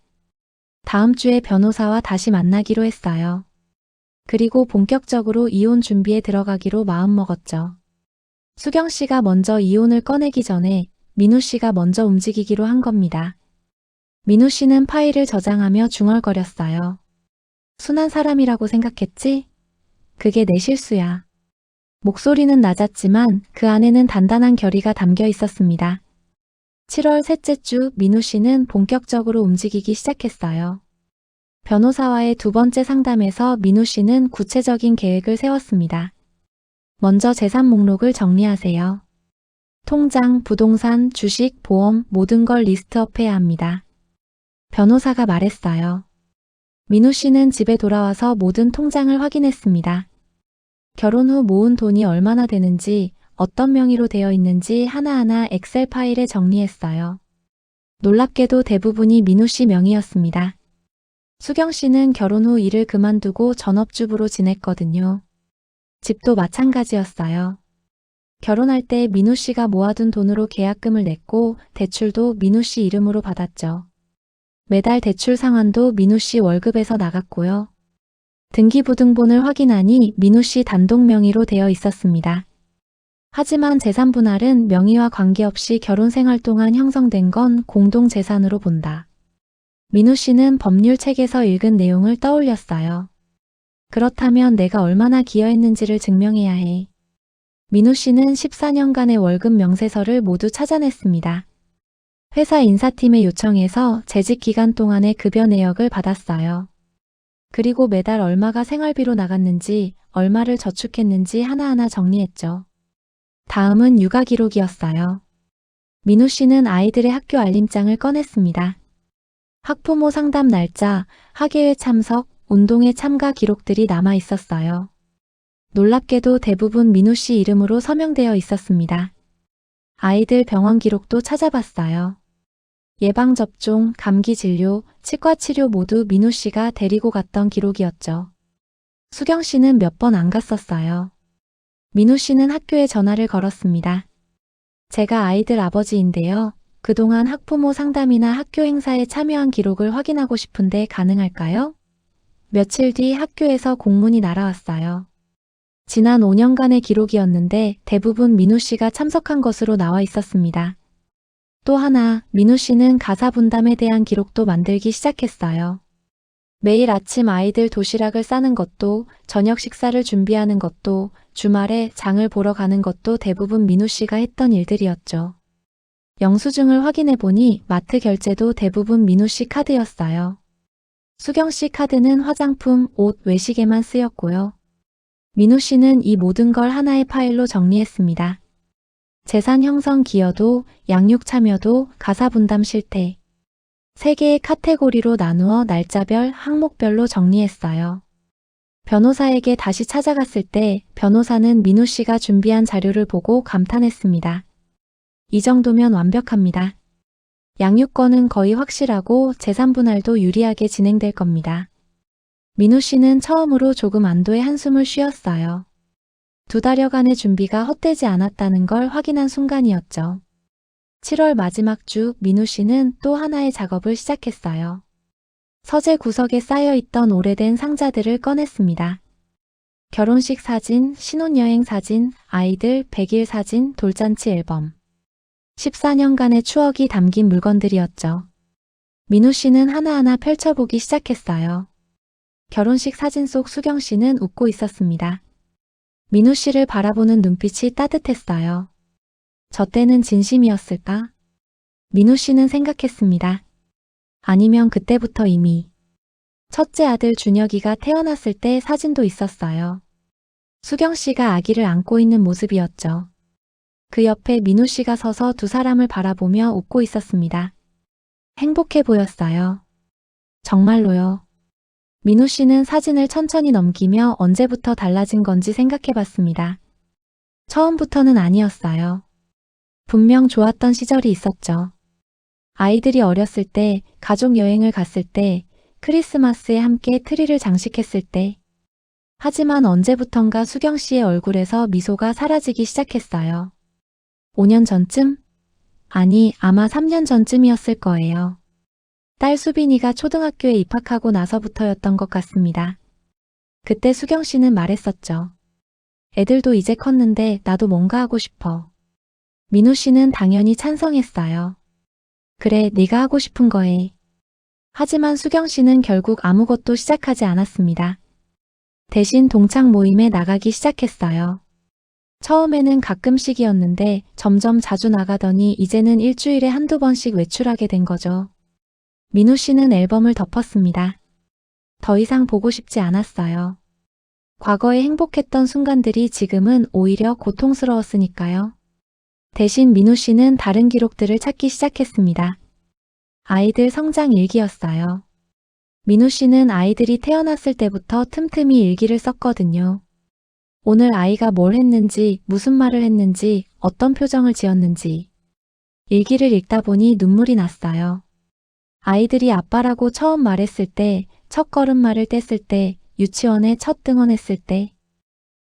다음 주에 변호사와 다시 만나기로 했어요. 그리고 본격적으로 이혼 준비에 들어가기로 마음먹었죠. 수경 씨가 먼저 이혼을 꺼내기 전에 민우 씨가 먼저 움직이기로 한 겁니다. 민우 씨는 파일을 저장하며 중얼거렸어요. 순한 사람이라고 생각했지? 그게 내 실수야. 목소리는 낮았지만 그 안에는 단단한 결의가 담겨 있었습니다. 7월 셋째 주 민우 씨는 본격적으로 움직이기 시작했어요. 변호사와의 2번째 상담에서 민우 씨는 구체적인 계획을 세웠습니다. 먼저 재산 목록을 정리하세요. 통장, 부동산, 주식, 보험 모든 걸 리스트업해야 합니다. 변호사가 말했어요. 민우 씨는 집에 돌아와서 모든 통장을 확인했습니다. 결혼 후 모은 돈이 얼마나 되는지, 어떤 명의로 되어 있는지 하나하나 엑셀 파일에 정리했어요. 놀랍게도 대부분이 민우 씨 명의였습니다. 수경 씨는 결혼 후 일을 그만두고 전업주부로 지냈거든요. 집도 마찬가지였어요. 결혼할 때 민우 씨가 모아둔 돈으로 계약금을 냈고 대출도 민우 씨 이름으로 받았죠. 매달 대출 상환도 민우 씨 월급에서 나갔고요. 등기부등본을 확인하니 민우 씨 단독 명의로 되어 있었습니다. 하지만 재산 분할은 명의와 관계없이 결혼 생활 동안 형성된 건 공동재산으로 본다. 민우 씨는 법률 책에서 읽은 내용을 떠올렸어요. 그렇다면 내가 얼마나 기여했는지를 증명해야 해. 민우 씨는 14년간의 월급 명세서를 모두 찾아냈습니다. 회사 인사팀의 요청에서 재직 기간 동안의 급여 내역을 받았어요. 그리고 매달 얼마가 생활비로 나갔는지, 얼마를 저축했는지 하나하나 정리했죠. 다음은 육아 기록이었어요. 민우 씨는 아이들의 학교 알림장을 꺼냈습니다. 학부모 상담 날짜, 학예회 참석, 운동회 참가 기록들이 남아 있었어요. 놀랍게도 대부분 민우 씨 이름으로 서명되어 있었습니다. 아이들 병원 기록도 찾아봤어요. 예방접종, 감기진료, 치과치료 모두 민우 씨가 데리고 갔던 기록이었죠. 수경 씨는 몇 번 안 갔었어요. 민우 씨는 학교에 전화를 걸었습니다. 제가 아이들 아버지인데요. 그동안 학부모 상담이나 학교 행사에 참여한 기록을 확인하고 싶은데 가능할까요? 며칠 뒤 학교에서 공문이 날아왔어요. 지난 5년간의 기록이었는데 대부분 민우 씨가 참석한 것으로 나와 있었습니다. 또 하나, 민우 씨는 가사 분담에 대한 기록도 만들기 시작했어요. 매일 아침 아이들 도시락을 싸는 것도, 저녁 식사를 준비하는 것도, 주말에 장을 보러 가는 것도 대부분 민우 씨가 했던 일들이었죠. 영수증을 확인해 보니 마트 결제도 대부분 민우 씨 카드였어요. 수경 씨 카드는 화장품, 옷, 외식에만 쓰였고요. 민우 씨는 이 모든 걸 하나의 파일로 정리했습니다. 재산 형성 기여도, 양육 참여도, 가사 분담 실태. 3개의 카테고리로 나누어 날짜별, 항목별로 정리했어요. 변호사에게 다시 찾아갔을 때 변호사는 민우 씨가 준비한 자료를 보고 감탄했습니다. 이 정도면 완벽합니다. 양육권은 거의 확실하고 재산 분할도 유리하게 진행될 겁니다. 민우 씨는 처음으로 조금 안도의 한숨을 쉬었어요. 2달여간의 준비가 헛되지 않았다는 걸 확인한 순간이었죠. 7월 마지막 주 민우 씨는 또 하나의 작업을 시작했어요. 서재 구석에 쌓여있던 오래된 상자들을 꺼냈습니다. 결혼식 사진, 신혼여행 사진, 아이들 100일 사진, 돌잔치 앨범. 14년간의 추억이 담긴 물건들이었죠. 민우 씨는 하나하나 펼쳐보기 시작했어요. 결혼식 사진 속 수경 씨는 웃고 있었습니다. 민우 씨를 바라보는 눈빛이 따뜻했어요. 저 때는 진심이었을까? 민우 씨는 생각했습니다. 아니면 그때부터 이미 첫째 아들 준혁이가 태어났을 때 사진도 있었어요. 수경 씨가 아기를 안고 있는 모습이었죠. 그 옆에 민우 씨가 서서 2사람을 바라보며 웃고 있었습니다. 행복해 보였어요. 정말로요. 민우 씨는 사진을 천천히 넘기며 언제부터 달라진 건지 생각해 봤습니다. 처음부터는 아니었어요. 분명 좋았던 시절이 있었죠. 아이들이 어렸을 때, 가족 여행을 갔을 때, 크리스마스에 함께 트리를 장식했을 때. 하지만 언제부턴가 수경 씨의 얼굴에서 미소가 사라지기 시작했어요. 5년 전쯤? 아니, 아마 3년 전쯤이었을 거예요. 딸 수빈이가 초등학교에 입학하고 나서부터였던 것 같습니다. 그때 수경 씨는 말했었죠. 애들도 이제 컸는데 나도 뭔가 하고 싶어. 민우 씨는 당연히 찬성했어요. 그래, 네가 하고 싶은 거 해. 하지만 수경 씨는 결국 아무것도 시작하지 않았습니다. 대신 동창 모임에 나가기 시작했어요. 처음에는 가끔씩이었는데 점점 자주 나가더니 이제는 일주일에 한두 번씩 외출하게 된 거죠. 민우 씨는 앨범을 덮었습니다. 더 이상 보고 싶지 않았어요. 과거에 행복했던 순간들이 지금은 오히려 고통스러웠으니까요. 대신 민우 씨는 다른 기록들을 찾기 시작했습니다. 아이들 성장 일기였어요. 민우 씨는 아이들이 태어났을 때부터 틈틈이 일기를 썼거든요. 오늘 아이가 뭘 했는지, 무슨 말을 했는지, 어떤 표정을 지었는지. 일기를 읽다 보니 눈물이 났어요. 아이들이 아빠라고 처음 말했을 때, 첫 걸음마를 뗐을 때, 유치원에 첫 등원했을 때.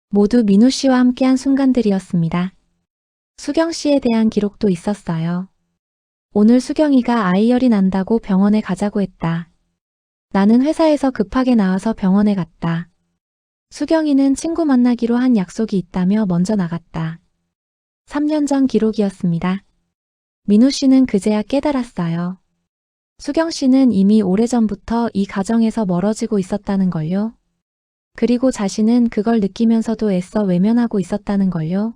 모두 민우 씨와 함께한 순간들이었습니다. 수경 씨에 대한 기록도 있었어요. 오늘 수경이가 아이열이 난다고 병원에 가자고 했다. 나는 회사에서 급하게 나와서 병원에 갔다. 수경이는 친구 만나기로 한 약속이 있다며 먼저 나갔다. 3년 전 기록이었습니다. 민우 씨는 그제야 깨달았어요. 수경 씨는 이미 오래전부터 이 가정에서 멀어지고 있었다는 걸요. 그리고 자신은 그걸 느끼면서도 애써 외면하고 있었다는 걸요.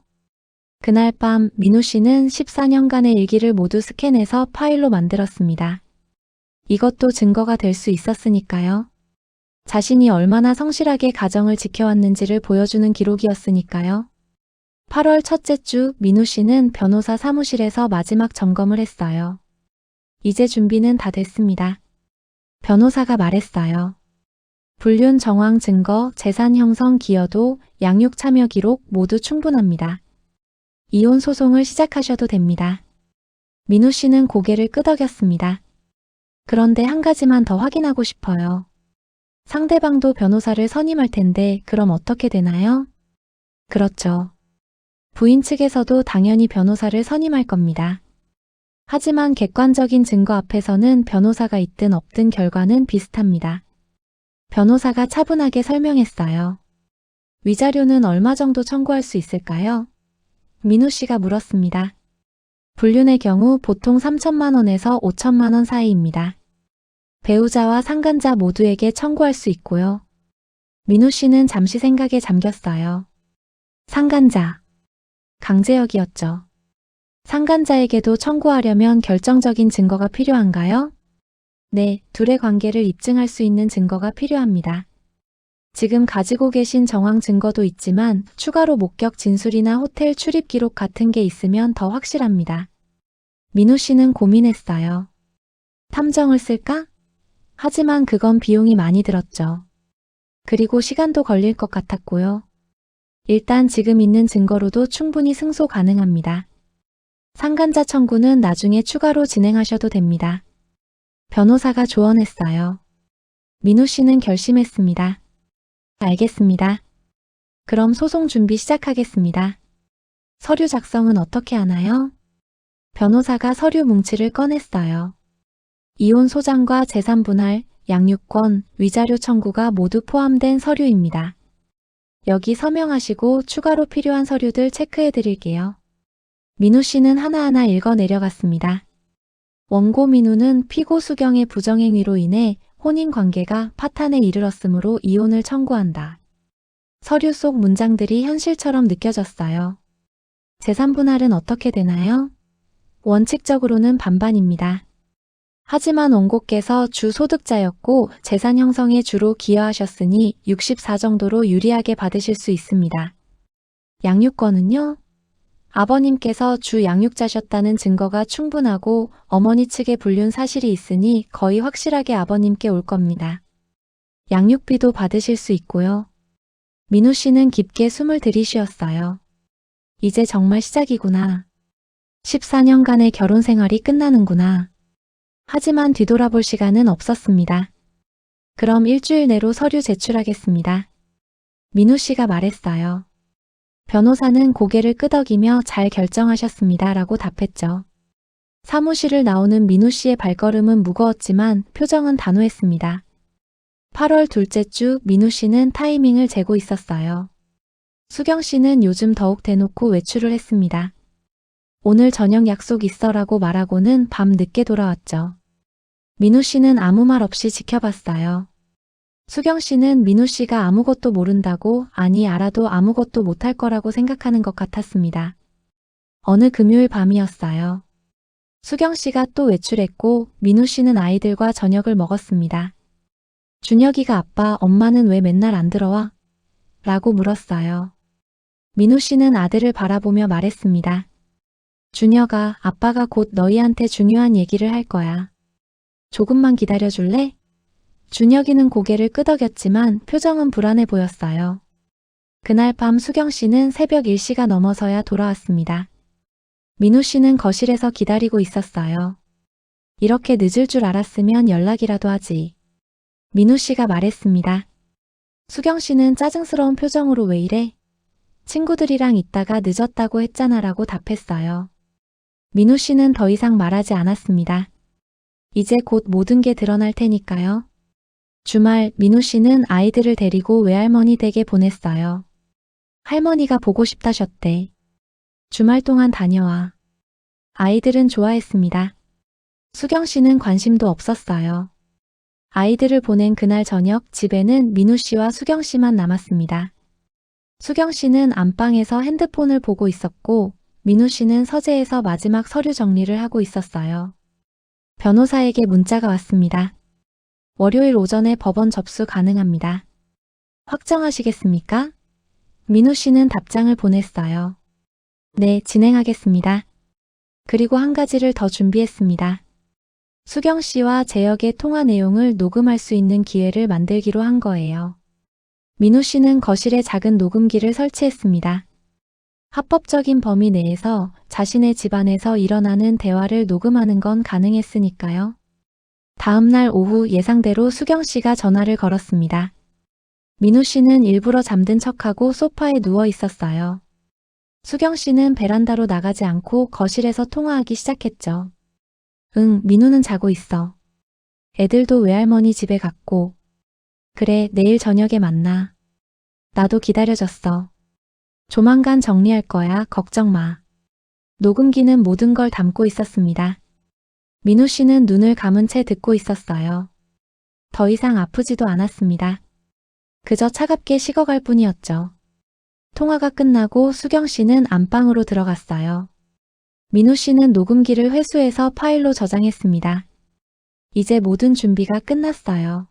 그날 밤 민우 씨는 14년간의 일기를 모두 스캔해서 파일로 만들었습니다. 이것도 증거가 될 수 있었으니까요. 자신이 얼마나 성실하게 가정을 지켜왔는지를 보여주는 기록이었으니까요. 8월 첫째 주 민우 씨는 변호사 사무실에서 마지막 점검을 했어요. 이제 준비는 다 됐습니다. 변호사가 말했어요. 불륜 정황 증거, 재산 형성 기여도, 양육 참여 기록 모두 충분합니다. 이혼 소송을 시작하셔도 됩니다. 민우 씨는 고개를 끄덕였습니다. 그런데 한 가지만 더 확인하고 싶어요. 상대방도 변호사를 선임할 텐데 그럼 어떻게 되나요? 그렇죠. 부인 측에서도 당연히 변호사를 선임할 겁니다. 하지만 객관적인 증거 앞에서는 변호사가 있든 없든 결과는 비슷합니다. 변호사가 차분하게 설명했어요. 위자료는 얼마 정도 청구할 수 있을까요? 민우 씨가 물었습니다. 불륜의 경우 보통 3천만 원에서 5천만 원 사이입니다. 배우자와 상간자 모두에게 청구할 수 있고요. 민우 씨는 잠시 생각에 잠겼어요. 상간자. 강제역이었죠. 상간자에게도 청구하려면 결정적인 증거가 필요한가요? 네, 둘의 관계를 입증할 수 있는 증거가 필요합니다. 지금 가지고 계신 정황 증거도 있지만 추가로 목격 진술이나 호텔 출입 기록 같은 게 있으면 더 확실합니다. 민우 씨는 고민했어요. 탐정을 쓸까? 하지만 그건 비용이 많이 들었죠. 그리고 시간도 걸릴 것 같았고요. 일단 지금 있는 증거로도 충분히 승소 가능합니다. 상간자 청구는 나중에 추가로 진행하셔도 됩니다. 변호사가 조언했어요. 민우 씨는 결심했습니다. 알겠습니다. 그럼 소송 준비 시작하겠습니다. 서류 작성은 어떻게 하나요? 변호사가 서류 뭉치를 꺼냈어요. 이혼 소장과 재산 분할, 양육권, 위자료 청구가 모두 포함된 서류입니다. 여기 서명하시고 추가로 필요한 서류들 체크해 드릴게요. 민우 씨는 하나하나 읽어 내려갔습니다. 원고 민우는 피고 수경의 부정행위로 인해 혼인관계가 파탄에 이르렀으므로 이혼을 청구한다. 서류 속 문장들이 현실처럼 느껴졌어요. 재산 분할은 어떻게 되나요? 원칙적으로는 반반입니다. 하지만 원고께서 주 소득자였고 재산 형성에 주로 기여하셨으니 64 정도로 유리하게 받으실 수 있습니다. 양육권은요? 아버님께서 주 양육자셨다는 증거가 충분하고 어머니 측의 불륜 사실이 있으니 거의 확실하게 아버님께 올 겁니다. 양육비도 받으실 수 있고요. 민우 씨는 깊게 숨을 들이쉬었어요. 이제 정말 시작이구나. 14년간의 결혼 생활이 끝나는구나. 하지만 뒤돌아볼 시간은 없었습니다. 그럼 일주일 내로 서류 제출하겠습니다. 민우 씨가 말했어요. 변호사는 고개를 끄덕이며 잘 결정하셨습니다. 라고 답했죠. 사무실을 나오는 민우 씨의 발걸음은 무거웠지만 표정은 단호했습니다. 8월 둘째 주 민우 씨는 타이밍을 재고 있었어요. 수경 씨는 요즘 더욱 대놓고 외출을 했습니다. 오늘 저녁 약속 있어라고 말하고는 밤 늦게 돌아왔죠. 민우 씨는 아무 말 없이 지켜봤어요. 수경 씨는 민우 씨가 아무것도 모른다고, 아니 알아도 아무것도 못할 거라고 생각하는 것 같았습니다. 어느 금요일 밤이었어요. 수경 씨가 또 외출했고 민우 씨는 아이들과 저녁을 먹었습니다. 준혁이가 아빠, 엄마는 왜 맨날 안 들어와? 라고 물었어요. 민우 씨는 아들을 바라보며 말했습니다. 준혁아, 아빠가 곧 너희한테 중요한 얘기를 할 거야. 조금만 기다려줄래? 준혁이는 고개를 끄덕였지만 표정은 불안해 보였어요. 그날 밤 수경 씨는 새벽 1시가 넘어서야 돌아왔습니다. 민우 씨는 거실에서 기다리고 있었어요. 이렇게 늦을 줄 알았으면 연락이라도 하지. 민우 씨가 말했습니다. 수경 씨는 짜증스러운 표정으로 왜 이래? 친구들이랑 있다가 늦었다고 했잖아 라고 답했어요. 민우 씨는 더 이상 말하지 않았습니다. 이제 곧 모든 게 드러날 테니까요. 주말 민우 씨는 아이들을 데리고 외할머니 댁에 보냈어요. 할머니가 보고 싶다셨대. 주말 동안 다녀와. 아이들은 좋아했습니다. 수경 씨는 관심도 없었어요. 아이들을 보낸 그날 저녁 집에는 민우 씨와 수경 씨만 남았습니다. 수경 씨는 안방에서 핸드폰을 보고 있었고 민우 씨는 서재에서 마지막 서류 정리를 하고 있었어요. 변호사에게 문자가 왔습니다. 월요일 오전에 법원 접수 가능합니다. 확정하시겠습니까? 민우 씨는 답장을 보냈어요. 네, 진행하겠습니다. 그리고 한 가지를 더 준비했습니다. 수경 씨와 재혁의 통화 내용을 녹음할 수 있는 기회를 만들기로 한 거예요. 민우 씨는 거실에 작은 녹음기를 설치했습니다. 합법적인 범위 내에서 자신의 집안에서 일어나는 대화를 녹음하는 건 가능했으니까요. 다음 날 오후 예상대로 수경 씨가 전화를 걸었습니다. 민우 씨는 일부러 잠든 척하고 소파에 누워 있었어요. 수경 씨는 베란다로 나가지 않고 거실에서 통화하기 시작했죠. 응, 민우는 자고 있어. 애들도 외할머니 집에 갔고. 그래, 내일 저녁에 만나. 나도 기다려줬어. 조만간 정리할 거야, 걱정 마. 녹음기는 모든 걸 담고 있었습니다. 민우 씨는 눈을 감은 채 듣고 있었어요. 더 이상 아프지도 않았습니다. 그저 차갑게 식어갈 뿐이었죠. 통화가 끝나고 수경 씨는 안방으로 들어갔어요. 민우 씨는 녹음기를 회수해서 파일로 저장했습니다. 이제 모든 준비가 끝났어요.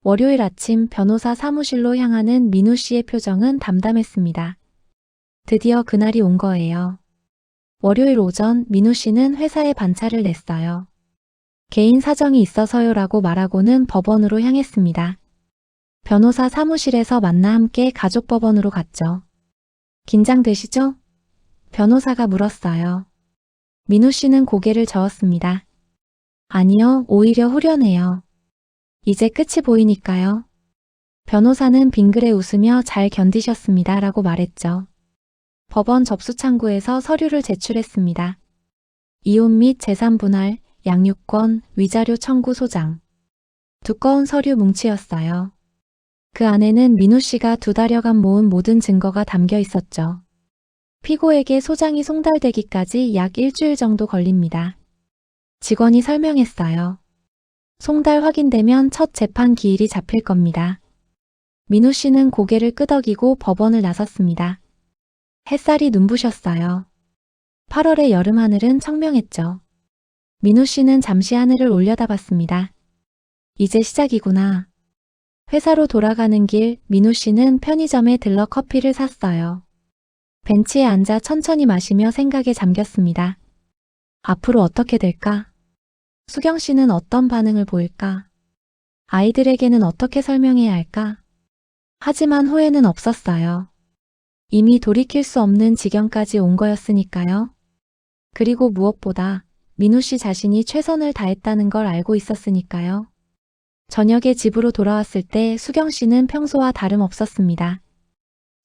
월요일 아침 변호사 사무실로 향하는 민우 씨의 표정은 담담했습니다. 드디어 그날이 온 거예요. 월요일 오전 민우 씨는 회사에 반차를 냈어요. 개인 사정이 있어서요라고 말하고는 법원으로 향했습니다. 변호사 사무실에서 만나 함께 가족법원으로 갔죠. 긴장되시죠? 변호사가 물었어요. 민우 씨는 고개를 저었습니다. 아니요, 오히려 후련해요. 이제 끝이 보이니까요. 변호사는 빙그레 웃으며 잘 견디셨습니다. 라고 말했죠. 법원 접수창구에서 서류를 제출했습니다. 이혼 및 재산 분할, 양육권, 위자료 청구 소장. 두꺼운 서류 뭉치였어요. 그 안에는 민우 씨가 2달여간 모은 모든 증거가 담겨 있었죠. 피고에게 소장이 송달되기까지 약 일주일 정도 걸립니다. 직원이 설명했어요. 송달 확인되면 첫 재판 기일이 잡힐 겁니다. 민우 씨는 고개를 끄덕이고 법원을 나섰습니다. 햇살이 눈부셨어요. 8월의 여름 하늘은 청명했죠. 민우 씨는 잠시 하늘을 올려다봤습니다. 이제 시작이구나. 회사로 돌아가는 길 민우 씨는 편의점에 들러 커피를 샀어요. 벤치에 앉아 천천히 마시며 생각에 잠겼습니다. 앞으로 어떻게 될까? 수경 씨는 어떤 반응을 보일까? 아이들에게는 어떻게 설명해야 할까? 하지만 후회는 없었어요. 이미 돌이킬 수 없는 지경까지 온 거였으니까요. 그리고 무엇보다 민우 씨 자신이 최선을 다했다는 걸 알고 있었으니까요. 저녁에 집으로 돌아왔을 때 수경 씨는 평소와 다름없었습니다.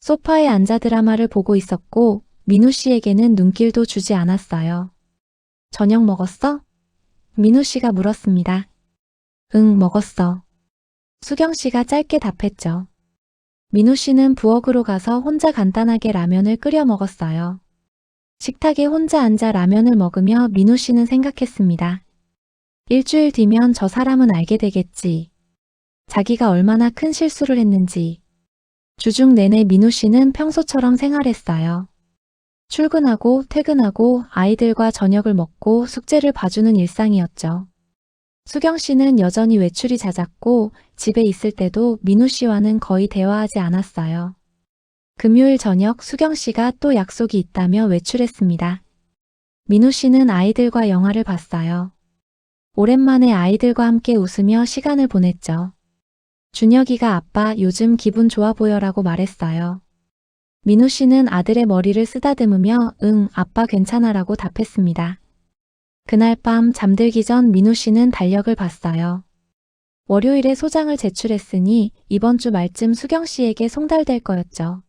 소파에 앉아 드라마를 보고 있었고 민우 씨에게는 눈길도 주지 않았어요. 저녁 먹었어? 민우 씨가 물었습니다. 응, 먹었어. 수경 씨가 짧게 답했죠. 민우 씨는 부엌으로 가서 혼자 간단하게 라면을 끓여 먹었어요. 식탁에 혼자 앉아 라면을 먹으며 민우 씨는 생각했습니다. 일주일 뒤면 저 사람은 알게 되겠지. 자기가 얼마나 큰 실수를 했는지. 주중 내내 민우 씨는 평소처럼 생활했어요. 출근하고 퇴근하고 아이들과 저녁을 먹고 숙제를 봐주는 일상이었죠. 수경 씨는 여전히 외출이 잦았고 집에 있을 때도 민우 씨와는 거의 대화하지 않았어요. 금요일 저녁 수경 씨가 또 약속이 있다며 외출했습니다. 민우 씨는 아이들과 영화를 봤어요. 오랜만에 아이들과 함께 웃으며 시간을 보냈죠. 준혁이가 아빠 요즘 기분 좋아 보여라고 말했어요. 민우 씨는 아들의 머리를 쓰다듬으며 응, 아빠 괜찮아라고 답했습니다. 그날 밤 잠들기 전 민우 씨는 달력을 봤어요. 월요일에 소장을 제출했으니 이번 주 말쯤 수경 씨에게 송달될 거였죠.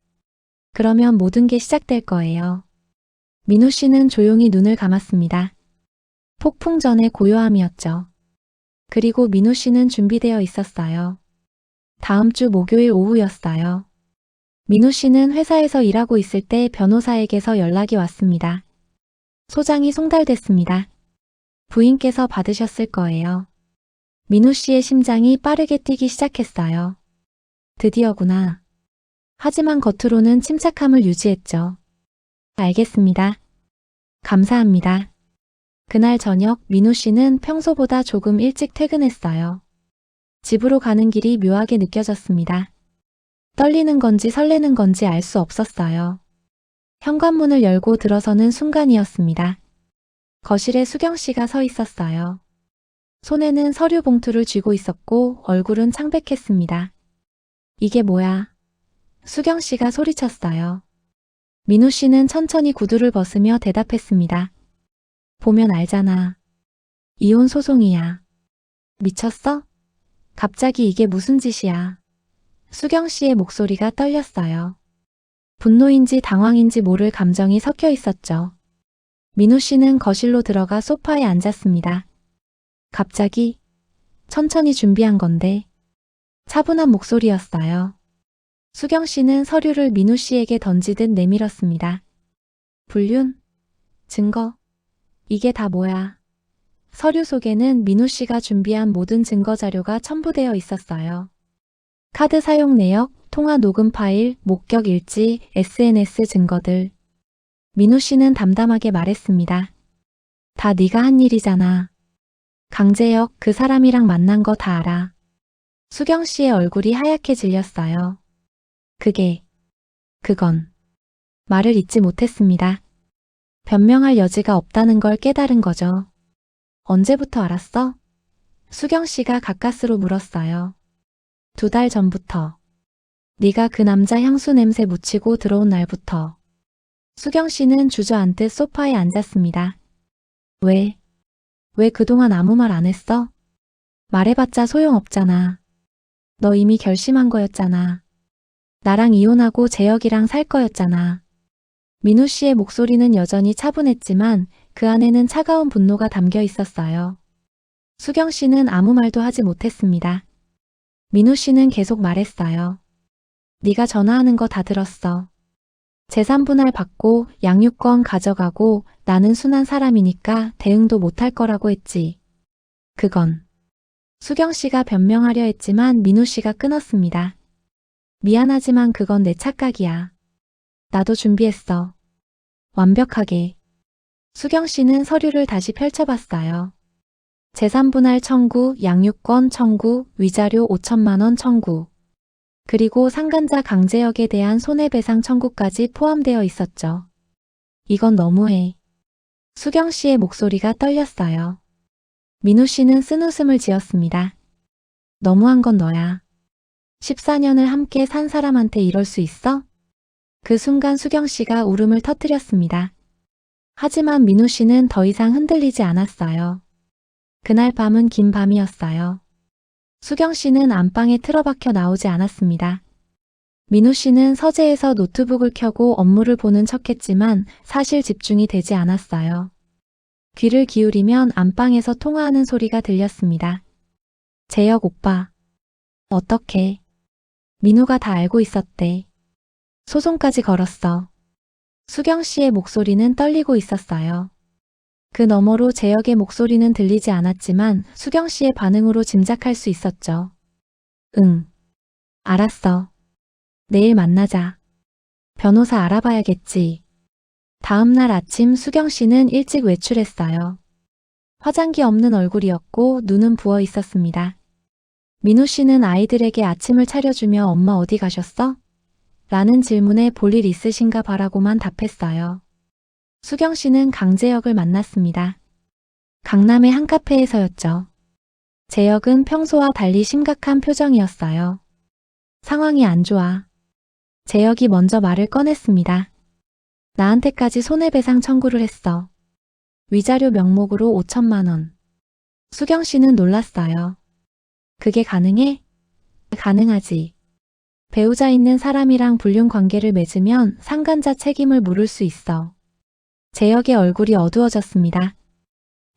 그러면 모든 게 시작될 거예요. 민우 씨는 조용히 눈을 감았습니다. 폭풍 전의 고요함이었죠. 그리고 민우 씨는 준비되어 있었어요. 다음 주 목요일 오후였어요. 민우 씨는 회사에서 일하고 있을 때 변호사에게서 연락이 왔습니다. 소장이 송달됐습니다. 부인께서 받으셨을 거예요. 민우 씨의 심장이 빠르게 뛰기 시작했어요. 드디어구나. 하지만 겉으로는 침착함을 유지했죠. 알겠습니다. 감사합니다. 그날 저녁 민우 씨는 평소보다 조금 일찍 퇴근했어요. 집으로 가는 길이 묘하게 느껴졌습니다. 떨리는 건지 설레는 건지 알 수 없었어요. 현관문을 열고 들어서는 순간이었습니다. 거실에 수경 씨가 서 있었어요. 손에는 서류 봉투를 쥐고 있었고 얼굴은 창백했습니다. 이게 뭐야? 수경 씨가 소리쳤어요. 민우 씨는 천천히 구두를 벗으며 대답했습니다. 보면 알잖아. 이혼 소송이야. 미쳤어? 갑자기 이게 무슨 짓이야? 수경 씨의 목소리가 떨렸어요. 분노인지 당황인지 모를 감정이 섞여 있었죠. 민우 씨는 거실로 들어가 소파에 앉았습니다. 갑자기 천천히 준비한 건데 차분한 목소리였어요. 수경 씨는 서류를 민우 씨에게 던지듯 내밀었습니다. 불륜? 증거? 이게 다 뭐야? 서류 속에는 민우 씨가 준비한 모든 증거 자료가 첨부되어 있었어요. 카드 사용 내역, 통화 녹음 파일, 목격 일지, SNS 증거들. 민우 씨는 담담하게 말했습니다. 다 네가 한 일이잖아. 강재혁 그 사람이랑 만난 거 다 알아. 수경 씨의 얼굴이 하얗게 질렸어요. 그건 말을 잇지 못했습니다. 변명할 여지가 없다는 걸 깨달은 거죠. 언제부터 알았어? 수경 씨가 가까스로 물었어요. 2달 전부터. 네가 그 남자 향수 냄새 묻히고 들어온 날부터. 수경 씨는 주저앉듯 소파에 앉았습니다. 왜 그동안 아무 말 안 했어? 말해봤자 소용없잖아. 너 이미 결심한 거였잖아. 나랑 이혼하고 재혁이랑 살 거였잖아. 민우 씨의 목소리는 여전히 차분했지만 그 안에는 차가운 분노가 담겨 있었어요. 수경 씨는 아무 말도 하지 못했습니다. 민우 씨는 계속 말했어요. 네가 전화하는 거 다 들었어. 재산 분할 받고 양육권 가져가고 나는 순한 사람이니까 대응도 못할 거라고 했지. 그건. 수경 씨가 변명하려 했지만 민우 씨가 끊었습니다. 미안하지만 그건 내 착각이야. 나도 준비했어. 완벽하게. 수경 씨는 서류를 다시 펼쳐봤어요. 재산분할 청구, 양육권 청구, 위자료 5천만 원 청구. 그리고 상간자 강재혁에 대한 손해배상 청구까지 포함되어 있었죠. 이건 너무해. 수경 씨의 목소리가 떨렸어요. 민우 씨는 쓴웃음을 지었습니다. 너무한 건 너야. 14년을 함께 산 사람한테 이럴 수 있어? 그 순간 수경 씨가 울음을 터뜨렸습니다. 하지만 민우 씨는 더 이상 흔들리지 않았어요. 그날 밤은 긴 밤이었어요. 수경 씨는 안방에 틀어박혀 나오지 않았습니다. 민우 씨는 서재에서 노트북을 켜고 업무를 보는 척했지만 사실 집중이 되지 않았어요. 귀를 기울이면 안방에서 통화하는 소리가 들렸습니다. 재혁 오빠. 어떡해. 민우가 다 알고 있었대. 소송까지 걸었어. 수경 씨의 목소리는 떨리고 있었어요. 그 너머로 재혁의 목소리는 들리지 않았지만 수경 씨의 반응으로 짐작할 수 있었죠. 응. 알았어. 내일 만나자. 변호사 알아봐야겠지. 다음 날 아침 수경 씨는 일찍 외출했어요. 화장기 없는 얼굴이었고 눈은 부어 있었습니다. 민우 씨는 아이들에게 아침을 차려주며 엄마 어디 가셨어? 라는 질문에 볼일 있으신가 봐라고만 답했어요. 수경 씨는 강재혁을 만났습니다. 강남의 한 카페에서였죠. 재혁은 평소와 달리 심각한 표정이었어요. 상황이 안 좋아. 재혁이 먼저 말을 꺼냈습니다. 나한테까지 손해배상 청구를 했어. 위자료 명목으로 5천만 원. 수경 씨는 놀랐어요. 그게 가능해? 가능하지. 배우자 있는 사람이랑 불륜 관계를 맺으면 상간자 책임을 물을 수 있어. 재혁의 얼굴이 어두워졌습니다.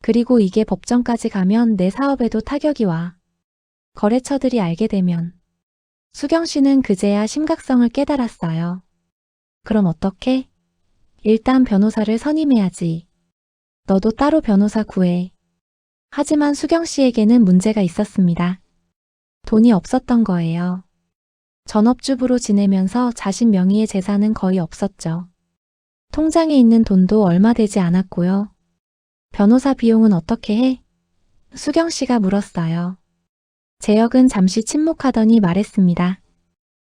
그리고 이게 법정까지 가면 내 사업에도 타격이 와. 거래처들이 알게 되면. 수경 씨는 그제야 심각성을 깨달았어요. 그럼 어떡해? 일단 변호사를 선임해야지. 너도 따로 변호사 구해. 하지만 수경 씨에게는 문제가 있었습니다. 돈이 없었던 거예요. 전업주부로 지내면서 자신 명의의 재산은 거의 없었죠. 통장에 있는 돈도 얼마 되지 않았고요. 변호사 비용은 어떻게 해? 수경 씨가 물었어요. 재혁은 잠시 침묵하더니 말했습니다.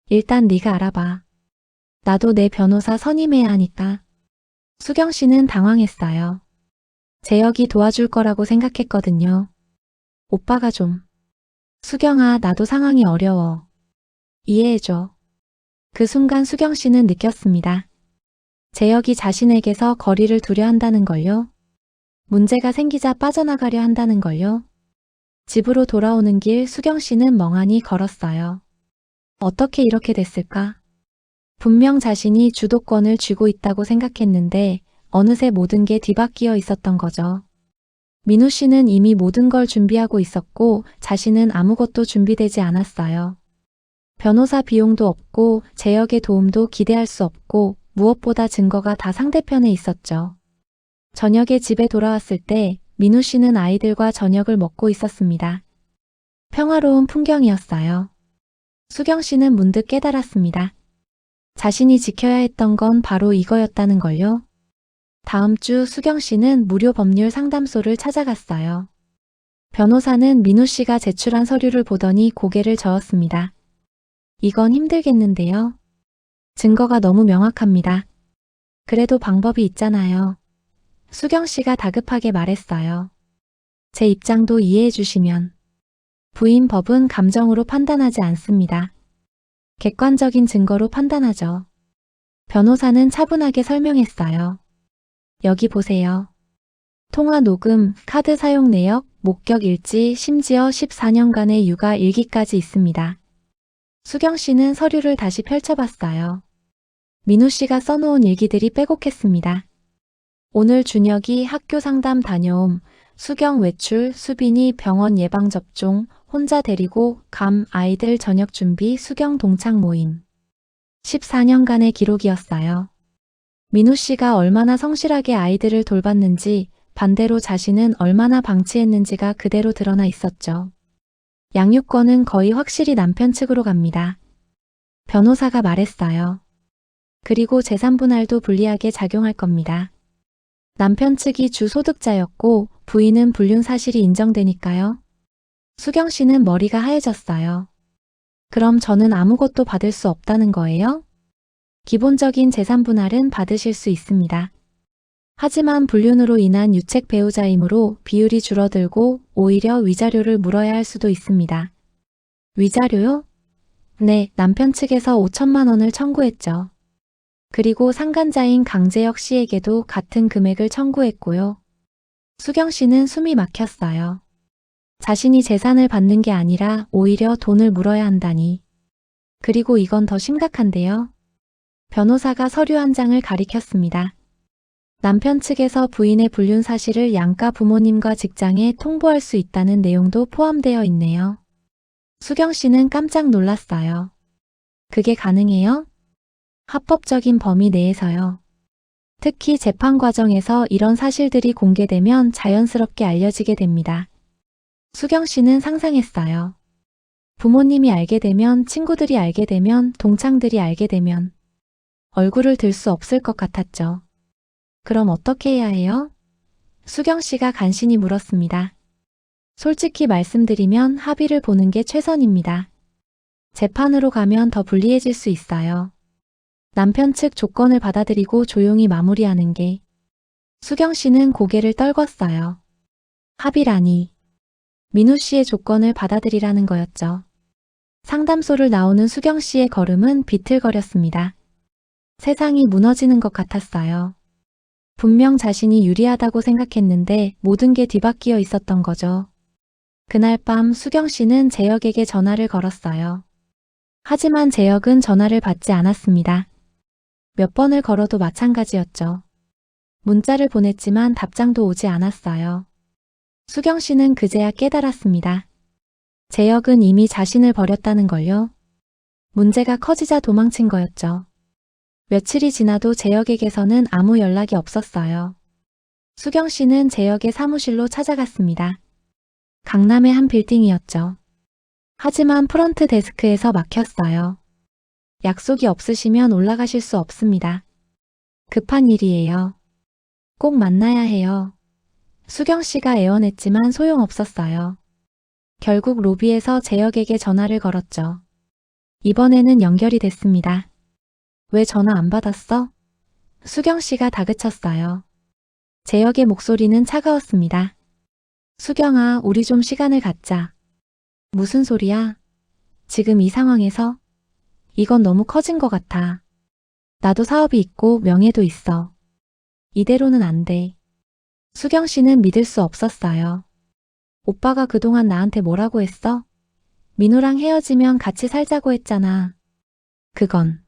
일단 네가 알아봐. 나도 내 변호사 선임해야 하니까. 수경 씨는 당황했어요. 재혁이 도와줄 거라고 생각했거든요. 오빠가 좀. 수경아, 나도 상황이 어려워. 이해해줘. 그 순간 수경 씨는 느꼈습니다. 재혁이 자신에게서 거리를 두려 한다는 걸요. 문제가 생기자 빠져나가려 한다는 걸요. 집으로 돌아오는 길 수경 씨는 멍하니 걸었어요. 어떻게 이렇게 됐을까? 분명 자신이 주도권을 쥐고 있다고 생각했는데 어느새 모든 게 뒤바뀌어 있었던 거죠. 민우 씨는 이미 모든 걸 준비하고 있었고 자신은 아무것도 준비되지 않았어요. 변호사 비용도 없고 재혁의 도움도 기대할 수 없고 무엇보다 증거가 다 상대편에 있었죠. 저녁에 집에 돌아왔을 때 민우 씨는 아이들과 저녁을 먹고 있었습니다. 평화로운 풍경이었어요. 수경 씨는 문득 깨달았습니다. 자신이 지켜야 했던 건 바로 이거였다는 걸요. 다음 주 수경 씨는 무료 법률 상담소를 찾아갔어요. 변호사는 민우 씨가 제출한 서류를 보더니 고개를 저었습니다. 이건 힘들겠는데요. 증거가 너무 명확합니다. 그래도 방법이 있잖아요. 수경 씨가 다급하게 말했어요. 제 입장도 이해해 주시면. 부인 법은 감정으로 판단하지 않습니다. 객관적인 증거로 판단하죠. 변호사는 차분하게 설명했어요. 여기 보세요. 통화 녹음, 카드 사용 내역, 목격 일지, 심지어 14년간의 육아 일기까지 있습니다. 수경 씨는 서류를 다시 펼쳐봤어요. 민우 씨가 써놓은 일기들이 빼곡했습니다. 오늘 준혁이 학교 상담 다녀옴, 수경 외출, 수빈이 병원 예방접종, 혼자 데리고 감 아이들 저녁 준비, 수경 동창 모임. 14년간의 기록이었어요. 민우 씨가 얼마나 성실하게 아이들을 돌봤는지 반대로 자신은 얼마나 방치했는지가 그대로 드러나 있었죠. 양육권은 거의 확실히 남편 측으로 갑니다. 변호사가 말했어요. 그리고 재산분할도 불리하게 작용할 겁니다. 남편 측이 주 소득자였고 부인은 불륜 사실이 인정되니까요. 수경 씨는 머리가 하얘졌어요. 그럼 저는 아무것도 받을 수 없다는 거예요? 기본적인 재산분할은 받으실 수 있습니다. 하지만 불륜으로 인한 유책 배우자이므로 비율이 줄어들고 오히려 위자료를 물어야 할 수도 있습니다. 위자료요? 네, 남편 측에서 5천만 원을 청구했죠. 그리고 상간자인 강재혁 씨에게도 같은 금액을 청구했고요. 수경 씨는 숨이 막혔어요. 자신이 재산을 받는 게 아니라 오히려 돈을 물어야 한다니. 그리고 이건 더 심각한데요. 변호사가 서류 한 장을 가리켰습니다. 남편 측에서 부인의 불륜 사실을 양가 부모님과 직장에 통보할 수 있다는 내용도 포함되어 있네요. 수경 씨는 깜짝 놀랐어요. 그게 가능해요? 합법적인 범위 내에서요. 특히 재판 과정에서 이런 사실들이 공개되면 자연스럽게 알려지게 됩니다. 수경 씨는 상상했어요. 부모님이 알게 되면, 친구들이 알게 되면, 동창들이 알게 되면 얼굴을 들 수 없을 것 같았죠. 그럼 어떻게 해야 해요? 수경 씨가 간신히 물었습니다. 솔직히 말씀드리면 합의를 보는 게 최선입니다. 재판으로 가면 더 불리해질 수 있어요. 남편 측 조건을 받아들이고 조용히 마무리하는 게. 수경 씨는 고개를 떨궜어요. 합의라니. 민우 씨의 조건을 받아들이라는 거였죠. 상담소를 나오는 수경 씨의 걸음은 비틀거렸습니다. 세상이 무너지는 것 같았어요. 분명 자신이 유리하다고 생각했는데 모든 게 뒤바뀌어 있었던 거죠. 그날 밤 수경 씨는 재혁에게 전화를 걸었어요. 하지만 재혁은 전화를 받지 않았습니다. 몇 번을 걸어도 마찬가지였죠. 문자를 보냈지만 답장도 오지 않았어요. 수경 씨는 그제야 깨달았습니다. 재혁은 이미 자신을 버렸다는 걸요. 문제가 커지자 도망친 거였죠. 며칠이 지나도 재혁에게서는 아무 연락이 없었어요. 수경 씨는 재혁의 사무실로 찾아갔습니다. 강남의 한 빌딩이었죠. 하지만 프런트 데스크에서 막혔어요. 약속이 없으시면 올라가실 수 없습니다. 급한 일이에요. 꼭 만나야 해요. 수경 씨가 애원했지만 소용없었어요. 결국 로비에서 재혁에게 전화를 걸었죠. 이번에는 연결이 됐습니다. 왜 전화 안 받았어? 수경 씨가 다그쳤어요. 재혁의 목소리는 차가웠습니다. 수경아, 우리 좀 시간을 갖자. 무슨 소리야? 지금 이 상황에서? 이건 너무 커진 것 같아. 나도 사업이 있고 명예도 있어. 이대로는 안 돼. 수경 씨는 믿을 수 없었어요. 오빠가 그동안 나한테 뭐라고 했어? 민우랑 헤어지면 같이 살자고 했잖아. 그건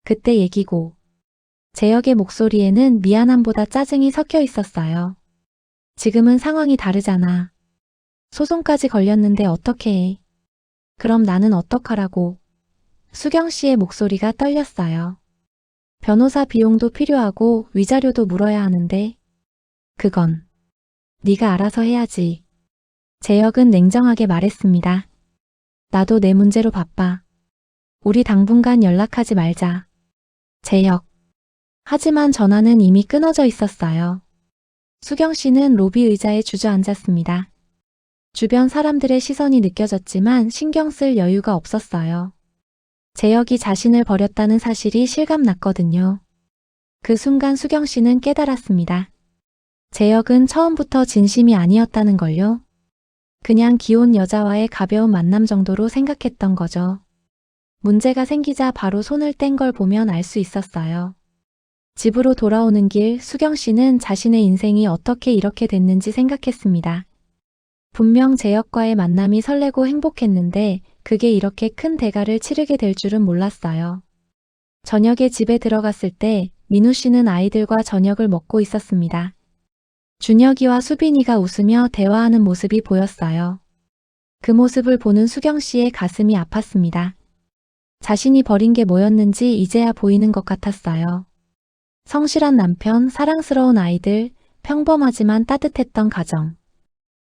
그때 얘기고. 재혁의 목소리에는 미안함보다 짜증이 섞여 있었어요. 지금은 상황이 다르잖아. 소송까지 걸렸는데 어떻게 해? 그럼 나는 어떡하라고? 수경 씨의 목소리가 떨렸어요. 변호사 비용도 필요하고 위자료도 물어야 하는데 그건 네가 알아서 해야지. 재혁은 냉정하게 말했습니다. 나도 내 문제로 바빠. 우리 당분간 연락하지 말자. 재혁. 하지만 전화는 이미 끊어져 있었어요. 수경 씨는 로비 의자에 주저앉았습니다. 주변 사람들의 시선이 느껴졌지만 신경 쓸 여유가 없었어요. 재혁이 자신을 버렸다는 사실이 실감났거든요. 그 순간 수경 씨는 깨달았습니다. 재혁은 처음부터 진심이 아니었다는 걸요. 그냥 귀여운 여자와의 가벼운 만남 정도로 생각했던 거죠. 문제가 생기자 바로 손을 뗀 걸 보면 알 수 있었어요. 집으로 돌아오는 길 수경 씨는 자신의 인생이 어떻게 이렇게 됐는지 생각했습니다. 분명 재혁과의 만남이 설레고 행복했는데 그게 이렇게 큰 대가를 치르게 될 줄은 몰랐어요. 저녁에 집에 들어갔을 때 민우 씨는 아이들과 저녁을 먹고 있었습니다. 준혁이와 수빈이가 웃으며 대화하는 모습이 보였어요. 그 모습을 보는 수경 씨의 가슴이 아팠습니다. 자신이 버린 게 뭐였는지 이제야 보이는 것 같았어요. 성실한 남편, 사랑스러운 아이들, 평범하지만 따뜻했던 가정.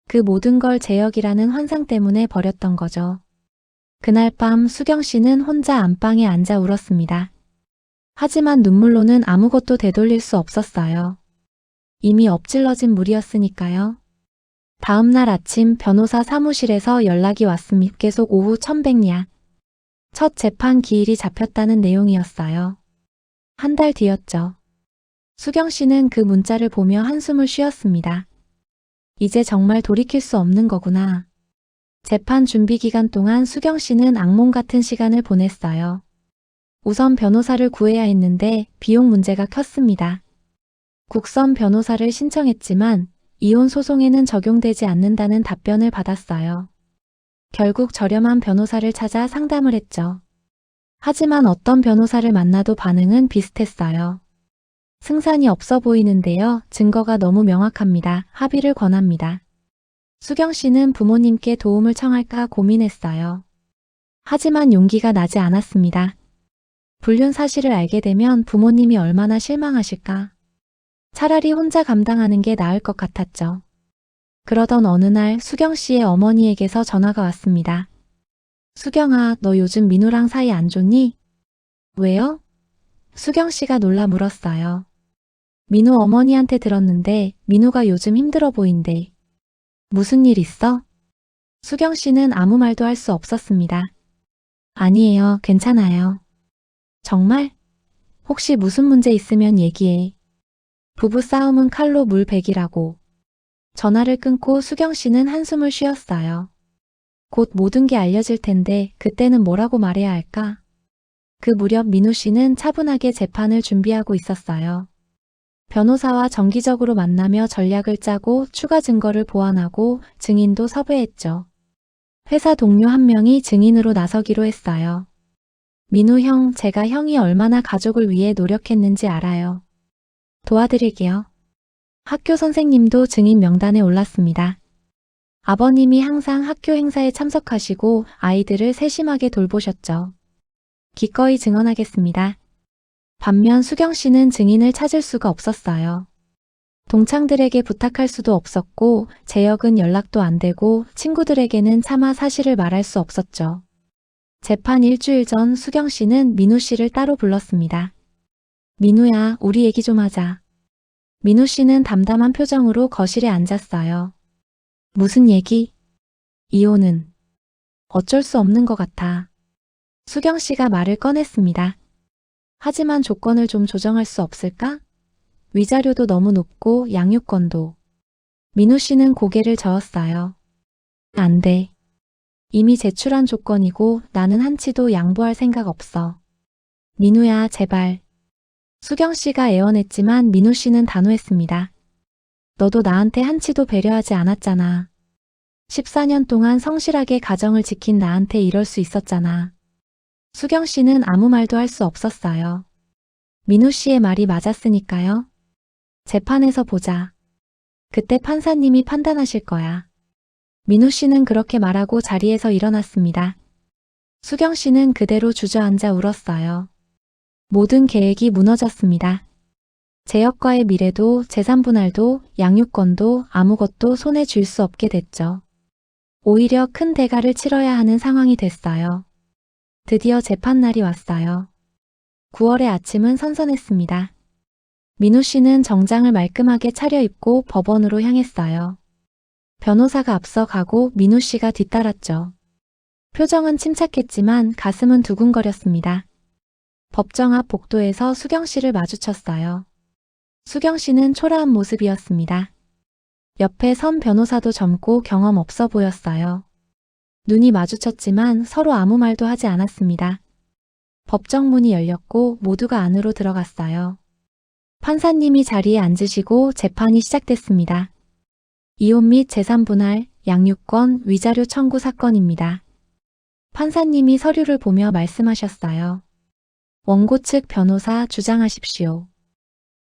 그 모든 걸 재혁이라는 환상 때문에 버렸던 거죠. 그날 밤 수경 씨는 혼자 안방에 앉아 울었습니다. 하지만 눈물로는 아무것도 되돌릴 수 없었어요. 이미 엎질러진 물이었으니까요. 다음 날 아침 변호사 사무실에서 연락이 왔습니다. 계속 오후 1100야. 첫 재판 기일이 잡혔다는 내용이었어요. 한 달 뒤였죠. 수경 씨는 그 문자를 보며 한숨을 쉬었습니다. 이제 정말 돌이킬 수 없는 거구나. 재판 준비 기간 동안 수경 씨는 악몽 같은 시간을 보냈어요. 우선 변호사를 구해야 했는데 비용 문제가 컸습니다. 국선 변호사를 신청했지만 이혼 소송에는 적용되지 않는다는 답변을 받았어요. 결국 저렴한 변호사를 찾아 상담을 했죠. 하지만 어떤 변호사를 만나도 반응은 비슷했어요. 승산이 없어 보이는데요. 증거가 너무 명확합니다. 합의를 권합니다. 수경 씨는 부모님께 도움을 청할까 고민했어요. 하지만 용기가 나지 않았습니다. 불륜 사실을 알게 되면 부모님이 얼마나 실망하실까. 차라리 혼자 감당하는 게 나을 것 같았죠. 그러던 어느 날 수경 씨의 어머니에게서 전화가 왔습니다. 수경아, 너 요즘 민우랑 사이 안 좋니? 왜요? 수경 씨가 놀라 물었어요. 민우 어머니한테 들었는데 민우가 요즘 힘들어 보인대. 무슨 일 있어? 수경 씨는 아무 말도 할 수 없었습니다. 아니에요, 괜찮아요. 정말? 혹시 무슨 문제 있으면 얘기해. 부부 싸움은 칼로 물 베기라고. 전화를 끊고 수경 씨는 한숨을 쉬었어요. 곧 모든 게 알려질 텐데 그때는 뭐라고 말해야 할까? 그 무렵 민우 씨는 차분하게 재판을 준비하고 있었어요. 변호사와 정기적으로 만나며 전략을 짜고 추가 증거를 보완하고 증인도 섭외했죠. 회사 동료 한 명이 증인으로 나서기로 했어요. 민우 형, 제가 형이 얼마나 가족을 위해 노력했는지 알아요. 도와드릴게요. 학교 선생님도 증인 명단에 올랐습니다. 아버님이 항상 학교 행사에 참석하시고 아이들을 세심하게 돌보셨죠. 기꺼이 증언하겠습니다. 반면 수경 씨는 증인을 찾을 수가 없었어요. 동창들에게 부탁할 수도 없었고 재혁은 연락도 안 되고 친구들에게는 차마 사실을 말할 수 없었죠. 재판 일주일 전 수경 씨는 민우 씨를 따로 불렀습니다. 민우야, 우리 얘기 좀 하자. 민우 씨는 담담한 표정으로 거실에 앉았어요. 무슨 얘기? 이혼은 어쩔 수 없는 것 같아. 수경 씨가 말을 꺼냈습니다. 하지만 조건을 좀 조정할 수 없을까? 위자료도 너무 높고 양육권도. 민우 씨는 고개를 저었어요. 안 돼. 이미 제출한 조건이고 나는 한치도 양보할 생각 없어. 민우야, 제발. 수경 씨가 애원했지만 민우 씨는 단호했습니다. 너도 나한테 한치도 배려하지 않았잖아. 14년 동안 성실하게 가정을 지킨 나한테 이럴 수 있었잖아. 수경 씨는 아무 말도 할 수 없었어요. 민우 씨의 말이 맞았으니까요. 재판에서 보자. 그때 판사님이 판단하실 거야. 민우 씨는 그렇게 말하고 자리에서 일어났습니다. 수경 씨는 그대로 주저앉아 울었어요. 모든 계획이 무너졌습니다. 재혁과의 미래도 재산 분할도 양육권도 아무것도 손에 쥘 수 없게 됐죠. 오히려 큰 대가를 치러야 하는 상황이 됐어요. 드디어 재판날이 왔어요. 9월의 아침은 선선했습니다. 민우 씨는 정장을 말끔하게 차려입고 법원으로 향했어요. 변호사가 앞서가고 민우 씨가 뒤따랐죠. 표정은 침착했지만 가슴은 두근거렸습니다. 법정 앞 복도에서 수경 씨를 마주쳤어요. 수경 씨는 초라한 모습이었습니다. 옆에 선 변호사도 젊고 경험 없어 보였어요. 눈이 마주쳤지만 서로 아무 말도 하지 않았습니다. 법정 문이 열렸고 모두가 안으로 들어갔어요. 판사님이 자리에 앉으시고 재판이 시작됐습니다. 이혼 및 재산 분할, 양육권, 위자료 청구 사건입니다. 판사님이 서류를 보며 말씀하셨어요. 원고 측 변호사 주장하십시오.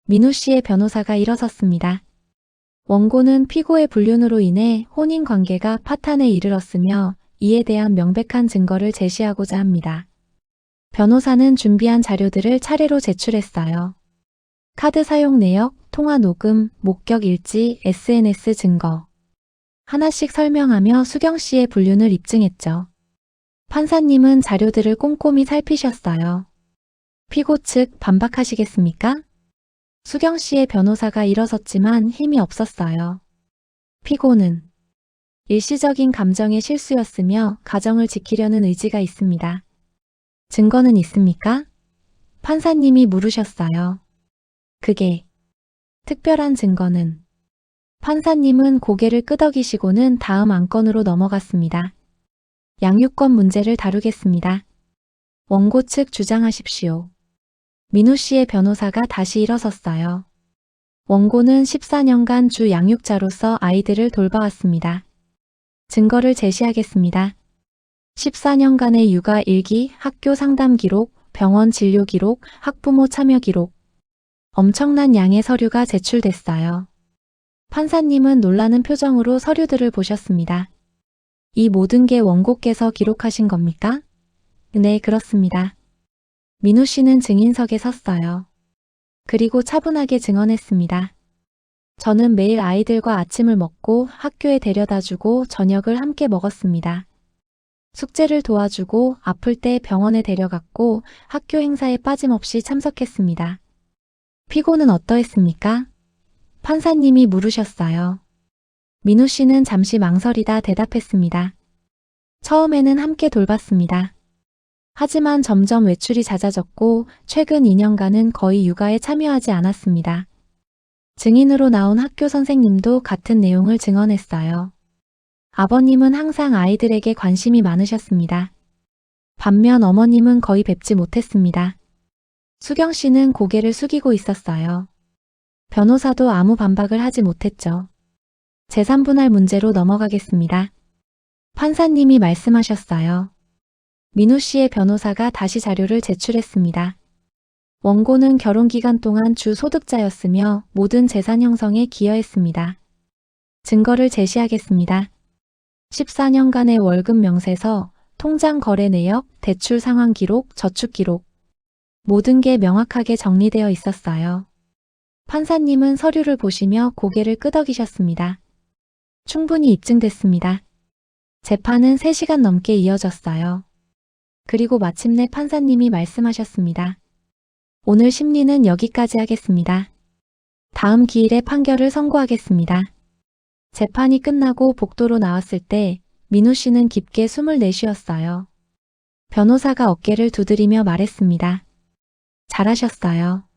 민우 씨의 변호사가 일어섰습니다. 원고는 피고의 불륜으로 인해 혼인관계가 파탄에 이르렀으며 이에 대한 명백한 증거를 제시하고자 합니다. 변호사는 준비한 자료들을 차례로 제출했어요. 카드 사용 내역, 통화 녹음, 목격 일지, SNS 증거. 하나씩 설명하며 수경 씨의 불륜을 입증했죠. 판사님은 자료들을 꼼꼼히 살피셨어요. 피고 측 반박하시겠습니까? 수경 씨의 변호사가 일어섰지만 힘이 없었어요. 피고는 일시적인 감정의 실수였으며 가정을 지키려는 의지가 있습니다. 증거는 있습니까? 판사님이 물으셨어요. 그게 특별한 증거는? 판사님은 고개를 끄덕이시고는 다음 안건으로 넘어갔습니다. 양육권 문제를 다루겠습니다. 원고 측 주장하십시오. 민우 씨의 변호사가 다시 일어섰어요. 원고는 14년간 주 양육자로서 아이들을 돌봐왔습니다. 증거를 제시하겠습니다. 14년간의 육아 일기, 학교 상담 기록, 병원 진료 기록, 학부모 참여 기록. 엄청난 양의 서류가 제출됐어요. 판사님은 놀라는 표정으로 서류들을 보셨습니다. 이 모든 게 원고께서 기록하신 겁니까? 네, 그렇습니다. 민우 씨는 증인석에 섰어요. 그리고 차분하게 증언했습니다. 저는 매일 아이들과 아침을 먹고 학교에 데려다주고 저녁을 함께 먹었습니다. 숙제를 도와주고 아플 때 병원에 데려갔고 학교 행사에 빠짐없이 참석했습니다. 피고는 어떠했습니까? 판사님이 물으셨어요. 민우 씨는 잠시 망설이다 대답했습니다. 처음에는 함께 돌봤습니다. 하지만 점점 외출이 잦아졌고 최근 2년간은 거의 육아에 참여하지 않았습니다. 증인으로 나온 학교 선생님도 같은 내용을 증언했어요. 아버님은 항상 아이들에게 관심이 많으셨습니다. 반면 어머님은 거의 뵙지 못했습니다. 수경 씨는 고개를 숙이고 있었어요. 변호사도 아무 반박을 하지 못했죠. 재산분할 문제로 넘어가겠습니다. 판사님이 말씀하셨어요. 민우 씨의 변호사가 다시 자료를 제출했습니다. 원고는 결혼 기간 동안 주 소득자였으며 모든 재산 형성에 기여했습니다. 증거를 제시하겠습니다. 14년간의 월급 명세서, 통장 거래 내역, 대출 상황 기록, 저축 기록. 모든 게 명확하게 정리되어 있었어요. 판사님은 서류를 보시며 고개를 끄덕이셨습니다. 충분히 입증됐습니다. 재판은 3시간 넘게 이어졌어요. 그리고 마침내 판사님이 말씀하셨습니다. 오늘 심리는 여기까지 하겠습니다. 다음 기일에 판결을 선고하겠습니다. 재판이 끝나고 복도로 나왔을 때 민우 씨는 깊게 숨을 내쉬었어요. 변호사가 어깨를 두드리며 말했습니다. 잘하셨어요.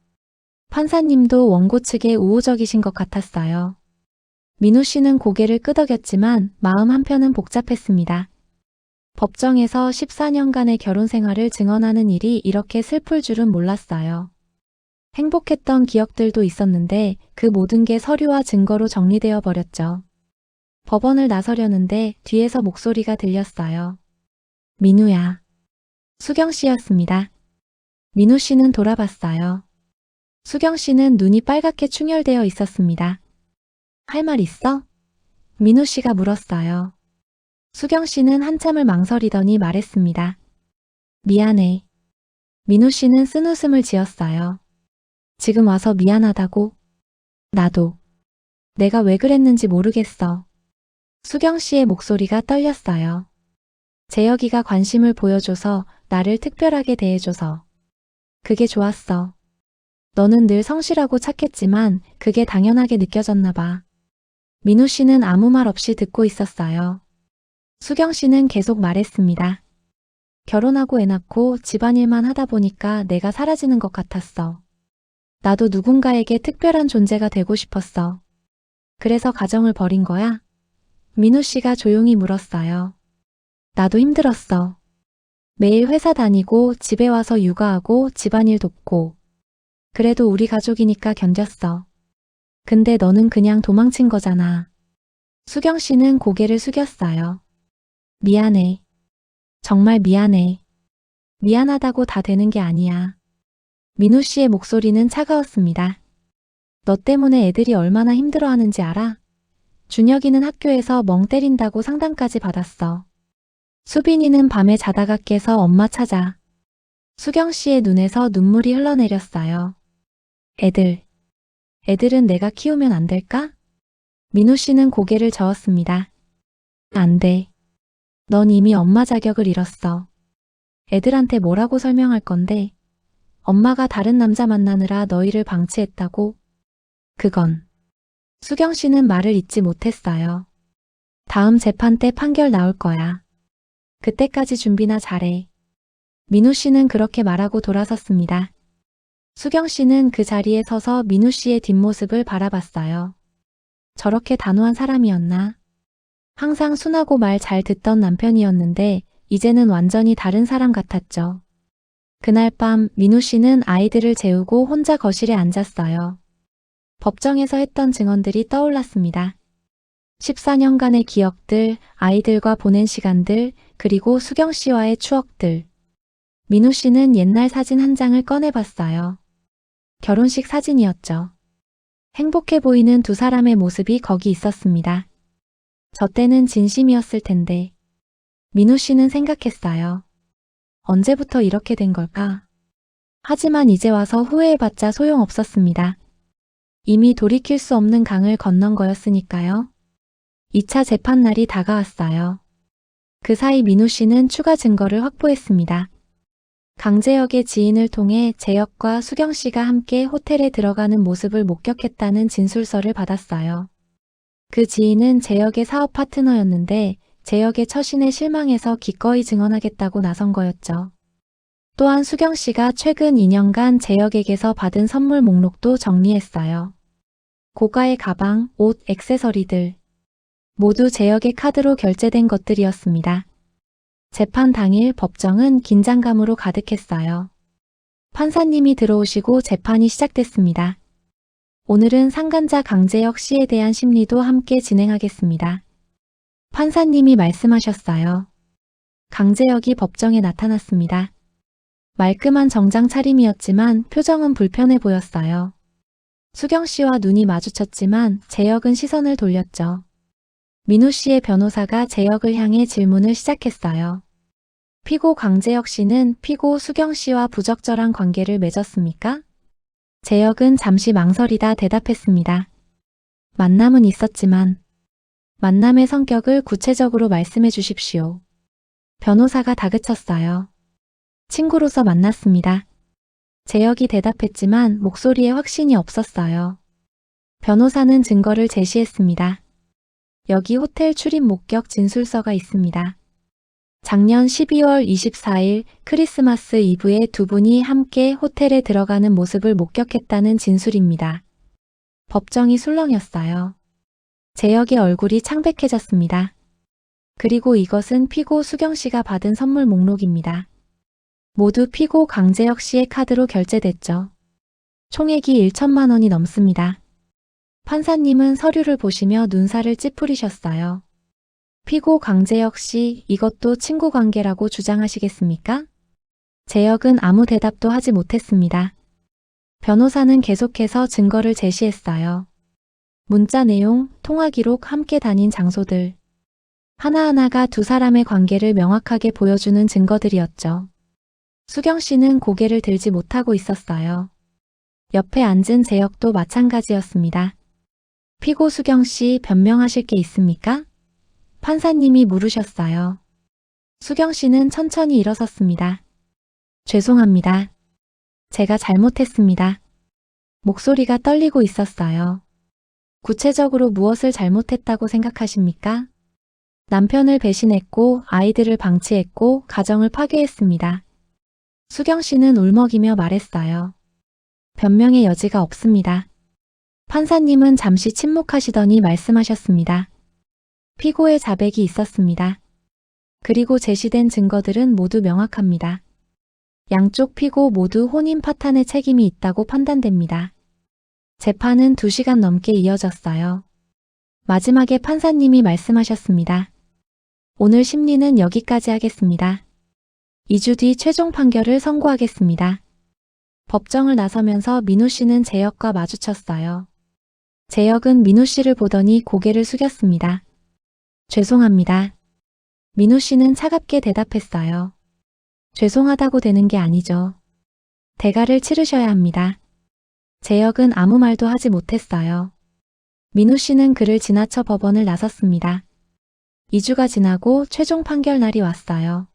판사님도 원고 측에 우호적이신 것 같았어요. 민우 씨는 고개를 끄덕였지만 마음 한편은 복잡했습니다. 법정에서 14년간의 결혼 생활을 증언하는 일이 이렇게 슬플 줄은 몰랐어요. 행복했던 기억들도 있었는데 그 모든 게 서류와 증거로 정리되어 버렸죠. 법원을 나서려는데 뒤에서 목소리가 들렸어요. 민우야. 수경 씨였습니다. 민우 씨는 돌아봤어요. 수경 씨는 눈이 빨갛게 충혈되어 있었습니다. 할 말 있어? 민우 씨가 물었어요. 수경 씨는 한참을 망설이더니 말했습니다. 미안해. 민우 씨는 쓴웃음을 지었어요. 지금 와서 미안하다고? 나도. 내가 왜 그랬는지 모르겠어. 수경 씨의 목소리가 떨렸어요. 재혁이가 관심을 보여줘서 나를 특별하게 대해줘서. 그게 좋았어. 너는 늘 성실하고 착했지만 그게 당연하게 느껴졌나 봐. 민우 씨는 아무 말 없이 듣고 있었어요. 수경 씨는 계속 말했습니다. 결혼하고 애 낳고 집안일만 하다 보니까 내가 사라지는 것 같았어. 나도 누군가에게 특별한 존재가 되고 싶었어. 그래서 가정을 버린 거야? 민우 씨가 조용히 물었어요. 나도 힘들었어. 매일 회사 다니고 집에 와서 육아하고 집안일 돕고. 그래도 우리 가족이니까 견뎠어. 근데 너는 그냥 도망친 거잖아. 수경 씨는 고개를 숙였어요. 미안해. 정말 미안해. 미안하다고 다 되는 게 아니야. 민우 씨의 목소리는 차가웠습니다. 너 때문에 애들이 얼마나 힘들어하는지 알아? 준혁이는 학교에서 멍 때린다고 상담까지 받았어. 수빈이는 밤에 자다가 깨서 엄마 찾아. 수경 씨의 눈에서 눈물이 흘러내렸어요. 애들은 내가 키우면 안 될까? 민우 씨는 고개를 저었습니다. 안 돼. 넌 이미 엄마 자격을 잃었어. 애들한테 뭐라고 설명할 건데? 엄마가 다른 남자 만나느라 너희를 방치했다고? 그건. 수경 씨는 말을 잇지 못했어요. 다음 재판 때 판결 나올 거야. 그때까지 준비나 잘해. 민우 씨는 그렇게 말하고 돌아섰습니다. 수경 씨는 그 자리에 서서 민우 씨의 뒷모습을 바라봤어요. 저렇게 단호한 사람이었나? 항상 순하고 말 잘 듣던 남편이었는데 이제는 완전히 다른 사람 같았죠. 그날 밤 민우 씨는 아이들을 재우고 혼자 거실에 앉았어요. 법정에서 했던 증언들이 떠올랐습니다. 14년간의 기억들, 아이들과 보낸 시간들, 그리고 수경 씨와의 추억들. 민우 씨는 옛날 사진 한 장을 꺼내봤어요. 결혼식 사진이었죠. 행복해 보이는 두 사람의 모습이 거기 있었습니다. 저 때는 진심이었을 텐데. 민우 씨는 생각했어요. 언제부터 이렇게 된 걸까? 하지만 이제 와서 후회해봤자 소용없었습니다. 이미 돌이킬 수 없는 강을 건넌 거였으니까요. 2차 재판 날이 다가왔어요. 그 사이 민우 씨는 추가 증거를 확보했습니다. 강재혁의 지인을 통해 재혁과 수경 씨가 함께 호텔에 들어가는 모습을 목격했다는 진술서를 받았어요. 그 지인은 재혁의 사업 파트너였는데 재혁의 처신에 실망해서 기꺼이 증언하겠다고 나선 거였죠. 또한 수경 씨가 최근 2년간 재혁에게서 받은 선물 목록도 정리했어요. 고가의 가방, 옷, 액세서리들. 모두 재혁의 카드로 결제된 것들이었습니다. 재판 당일 법정은 긴장감으로 가득했어요. 판사님이 들어오시고 재판이 시작됐습니다. 오늘은 상간자 강재혁 씨에 대한 심리도 함께 진행하겠습니다. 판사님이 말씀하셨어요. 강재혁이 법정에 나타났습니다. 말끔한 정장 차림이었지만 표정은 불편해 보였어요. 수경 씨와 눈이 마주쳤지만 재혁은 시선을 돌렸죠. 민우 씨의 변호사가 재혁을 향해 질문을 시작했어요. 피고 강재혁 씨는 피고 수경 씨와 부적절한 관계를 맺었습니까? 재혁은 잠시 망설이다 대답했습니다. 만남은 있었지만 만남의 성격을 구체적으로 말씀해 주십시오. 변호사가 다그쳤어요. 친구로서 만났습니다. 재혁이 대답했지만 목소리에 확신이 없었어요. 변호사는 증거를 제시했습니다. 여기 호텔 출입 목격 진술서가 있습니다. 작년 12월 24일 크리스마스 이브에 두 분이 함께 호텔에 들어가는 모습을 목격했다는 진술입니다. 법정이 술렁였어요. 재혁의 얼굴이 창백해졌습니다. 그리고 이것은 피고 수경 씨가 받은 선물 목록입니다. 모두 피고 강재혁 씨의 카드로 결제됐죠. 총액이 1천만 원이 넘습니다. 판사님은 서류를 보시며 눈살을 찌푸리셨어요. 피고 강재혁 씨, 이것도 친구 관계라고 주장하시겠습니까? 재혁은 아무 대답도 하지 못했습니다. 변호사는 계속해서 증거를 제시했어요. 문자 내용, 통화 기록, 함께 다닌 장소들. 하나하나가 두 사람의 관계를 명확하게 보여주는 증거들이었죠. 수경 씨는 고개를 들지 못하고 있었어요. 옆에 앉은 재혁도 마찬가지였습니다. 피고 수경 씨 변명하실 게 있습니까? 판사님이 물으셨어요. 수경 씨는 천천히 일어섰습니다. 죄송합니다. 제가 잘못했습니다. 목소리가 떨리고 있었어요. 구체적으로 무엇을 잘못했다고 생각하십니까? 남편을 배신했고 아이들을 방치했고 가정을 파괴했습니다. 수경 씨는 울먹이며 말했어요. 변명의 여지가 없습니다. 판사님은 잠시 침묵하시더니 말씀하셨습니다. 피고의 자백이 있었습니다. 그리고 제시된 증거들은 모두 명확합니다. 양쪽 피고 모두 혼인 파탄의 책임이 있다고 판단됩니다. 재판은 2시간 넘게 이어졌어요. 마지막에 판사님이 말씀하셨습니다. 오늘 심리는 여기까지 하겠습니다. 2주 뒤 최종 판결을 선고하겠습니다. 법정을 나서면서 민우 씨는 재혁과 마주쳤어요. 재혁은 민우 씨를 보더니 고개를 숙였습니다. 죄송합니다. 민우 씨는 차갑게 대답했어요. 죄송하다고 되는 게 아니죠. 대가를 치르셔야 합니다. 재혁은 아무 말도 하지 못했어요. 민우 씨는 그를 지나쳐 법원을 나섰습니다. 2주가 지나고 최종 판결 날이 왔어요.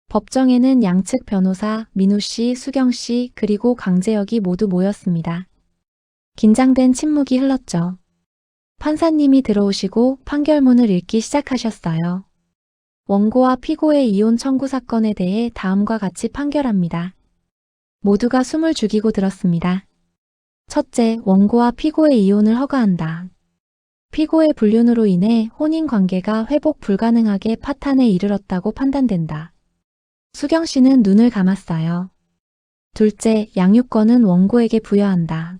법정에는 양측 변호사, 민우 씨, 수경 씨, 그리고 강재혁이 모두 모였습니다. 긴장된 침묵이 흘렀죠. 판사님이 들어오시고 판결문을 읽기 시작하셨어요. 원고와 피고의 이혼 청구 사건에 대해 다음과 같이 판결합니다. 모두가 숨을 죽이고 들었습니다. 첫째, 원고와 피고의 이혼을 허가한다. 피고의 불륜으로 인해 혼인관계가 회복 불가능하게 파탄에 이르렀다고 판단된다. 수경 씨는 눈을 감았어요. 둘째, 양육권은 원고에게 부여한다.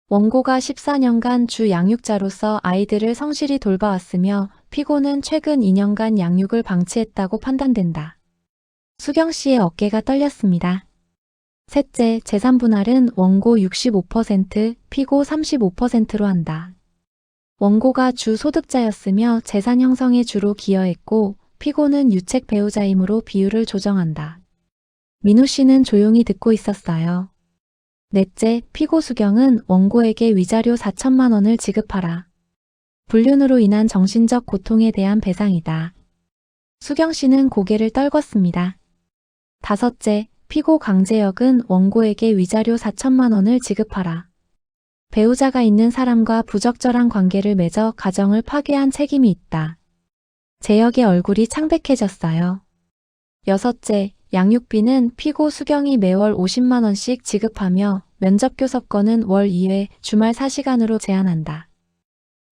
원고가 14년간 주 양육자로서 아이들을 성실히 돌봐왔으며 피고는 최근 2년간 양육을 방치했다고 판단된다. 수경 씨의 어깨가 떨렸습니다. 셋째, 재산 분할은 원고 65%, 피고 35%로 한다. 원고가 주 소득자였으며 재산 형성에 주로 기여했고 피고는 유책 배우자이므로 비율을 조정한다. 민우 씨는 조용히 듣고 있었어요. 넷째, 피고 수경은 원고에게 위자료 4천만 원을 지급하라. 불륜으로 인한 정신적 고통에 대한 배상이다. 수경 씨는 고개를 떨궜습니다. 다섯째, 피고 강재혁은 원고에게 위자료 4천만 원을 지급하라. 배우자가 있는 사람과 부적절한 관계를 맺어 가정을 파괴한 책임이 있다. 재혁의 얼굴이 창백해졌어요. 여섯째, 양육비는 피고 수경이 매월 50만 원씩 지급하며 면접교섭권은 월 2회 주말 4시간으로 제한한다.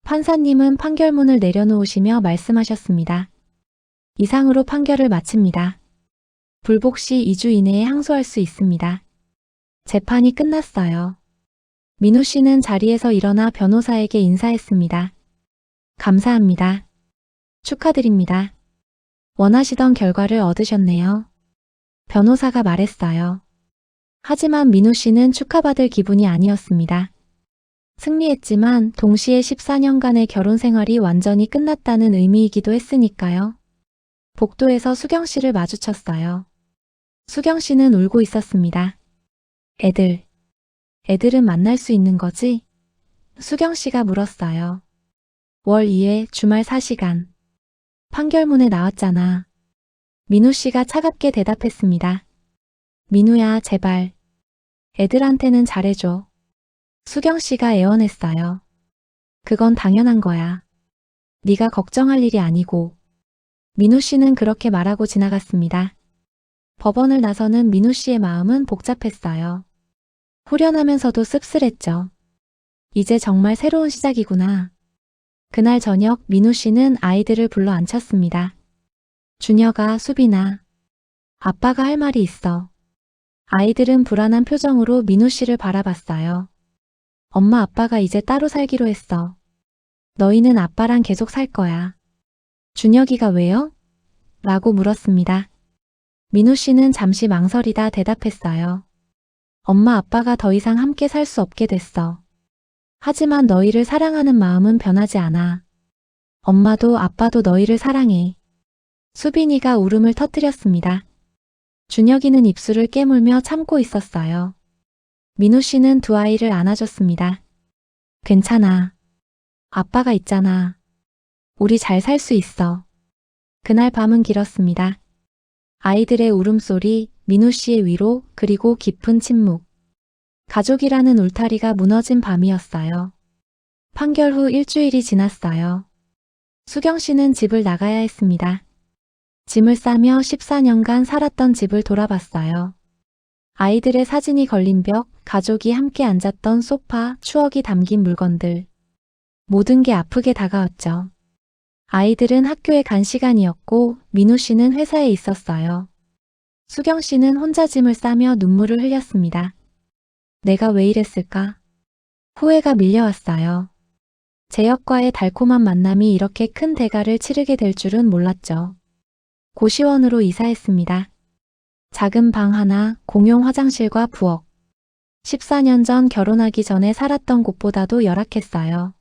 판사님은 판결문을 내려놓으시며 말씀하셨습니다. 이상으로 판결을 마칩니다. 불복 시 2주 이내에 항소할 수 있습니다. 재판이 끝났어요. 민우 씨는 자리에서 일어나 변호사에게 인사했습니다. 감사합니다. 축하드립니다. 원하시던 결과를 얻으셨네요. 변호사가 말했어요. 하지만 민우 씨는 축하받을 기분이 아니었습니다. 승리했지만 동시에 14년간의 결혼 생활이 완전히 끝났다는 의미이기도 했으니까요. 복도에서 수경 씨를 마주쳤어요. 수경 씨는 울고 있었습니다. 애들은 만날 수 있는 거지? 수경 씨가 물었어요. 월 2회 주말 4시간. 판결문에 나왔잖아. 민우 씨가 차갑게 대답했습니다. 민우야, 제발. 애들한테는 잘해줘. 수경 씨가 애원했어요. 그건 당연한 거야. 네가 걱정할 일이 아니고. 민우 씨는 그렇게 말하고 지나갔습니다. 법원을 나서는 민우 씨의 마음은 복잡했어요. 후련하면서도 씁쓸했죠. 이제 정말 새로운 시작이구나. 그날 저녁 민우 씨는 아이들을 불러 앉혔습니다. 준혁아, 수빈아. 아빠가 할 말이 있어. 아이들은 불안한 표정으로 민우 씨를 바라봤어요. 엄마 아빠가 이제 따로 살기로 했어. 너희는 아빠랑 계속 살 거야. 준혁이가 왜요? 라고 물었습니다. 민우 씨는 잠시 망설이다 대답했어요. 엄마 아빠가 더 이상 함께 살 수 없게 됐어. 하지만 너희를 사랑하는 마음은 변하지 않아. 엄마도 아빠도 너희를 사랑해. 수빈이가 울음을 터뜨렸습니다. 준혁이는 입술을 깨물며 참고 있었어요. 민우 씨는 두 아이를 안아줬습니다. 괜찮아. 아빠가 있잖아. 우리 잘 살 수 있어. 그날 밤은 길었습니다. 아이들의 울음소리, 민우 씨의 위로, 그리고 깊은 침묵. 가족이라는 울타리가 무너진 밤이었어요. 판결 후 일주일이 지났어요. 수경 씨는 집을 나가야 했습니다. 짐을 싸며 14년간 살았던 집을 돌아봤어요. 아이들의 사진이 걸린 벽, 가족이 함께 앉았던 소파, 추억이 담긴 물건들. 모든 게 아프게 다가왔죠. 아이들은 학교에 간 시간이었고 민우 씨는 회사에 있었어요. 수경 씨는 혼자 짐을 싸며 눈물을 흘렸습니다. 내가 왜 이랬을까? 후회가 밀려왔어요. 재혁과의 달콤한 만남이 이렇게 큰 대가를 치르게 될 줄은 몰랐죠. 고시원으로 이사했습니다. 작은 방 하나, 공용 화장실과 부엌. 14년 전 결혼하기 전에 살았던 곳보다도 열악했어요.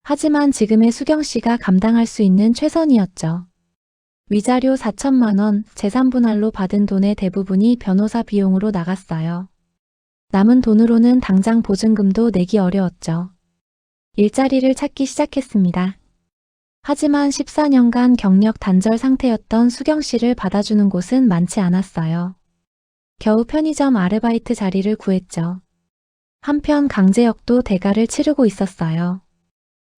하지만 지금의 수경 씨가 감당할 수 있는 최선이었죠. 위자료 4천만 원, 재산 분할로 받은 돈의 대부분이 변호사 비용으로 나갔어요. 남은 돈으로는 당장 보증금도 내기 어려웠죠. 일자리를 찾기 시작했습니다. 하지만 14년간 경력 단절 상태였던 수경 씨를 받아주는 곳은 많지 않았어요. 겨우 편의점 아르바이트 자리를 구했죠. 한편 강재혁도 대가를 치르고 있었어요.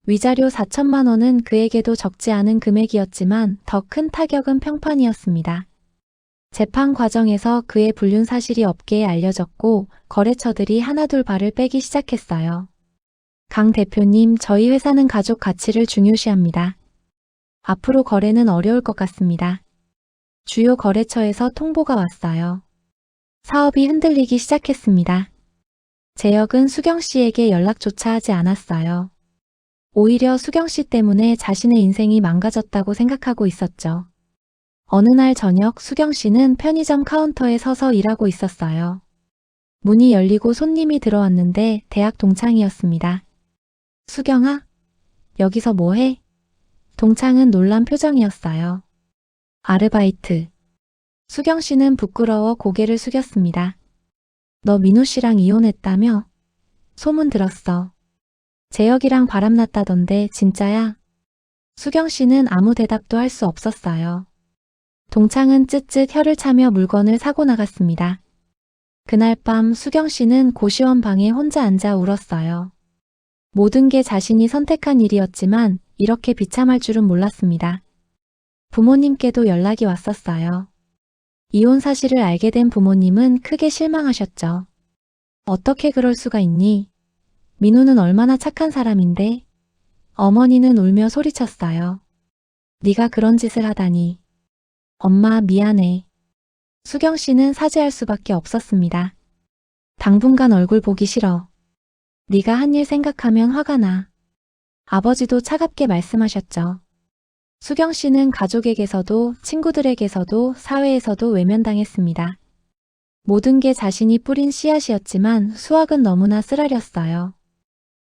위자료 4천만 원은 그에게도 적지 않은 금액이었지만 더 큰 타격은 평판이었습니다. 재판 과정에서 그의 불륜 사실이 업계에 알려졌고 거래처들이 하나둘 발을 빼기 시작했어요. 강 대표님, 저희 회사는 가족 가치를 중요시합니다. 앞으로 거래는 어려울 것 같습니다. 주요 거래처에서 통보가 왔어요. 사업이 흔들리기 시작했습니다. 재혁은 수경 씨에게 연락조차 하지 않았어요. 오히려 수경 씨 때문에 자신의 인생이 망가졌다고 생각하고 있었죠. 어느 날 저녁 수경 씨는 편의점 카운터에 서서 일하고 있었어요. 문이 열리고 손님이 들어왔는데 대학 동창이었습니다. 수경아, 여기서 뭐 해? 동창은 놀란 표정이었어요. 아르바이트. 수경 씨는 부끄러워 고개를 숙였습니다. 너 민우 씨랑 이혼했다며? 소문 들었어. 재혁이랑 바람났다던데 진짜야? 수경 씨는 아무 대답도 할 수 없었어요. 동창은 쯧쯧 혀를 차며 물건을 사고 나갔습니다. 그날 밤 수경 씨는 고시원 방에 혼자 앉아 울었어요. 모든 게 자신이 선택한 일이었지만 이렇게 비참할 줄은 몰랐습니다. 부모님께도 연락이 왔었어요. 이혼 사실을 알게 된 부모님은 크게 실망하셨죠. 어떻게 그럴 수가 있니? 민우는 얼마나 착한 사람인데? 어머니는 울며 소리쳤어요. 네가 그런 짓을 하다니. 엄마 미안해. 수경 씨는 사죄할 수밖에 없었습니다. 당분간 얼굴 보기 싫어. 네가 한 일 생각하면 화가 나. 아버지도 차갑게 말씀하셨죠. 수경 씨는 가족에게서도 친구들에게서도 사회에서도 외면당했습니다. 모든 게 자신이 뿌린 씨앗이었지만 수확은 너무나 쓰라렸어요.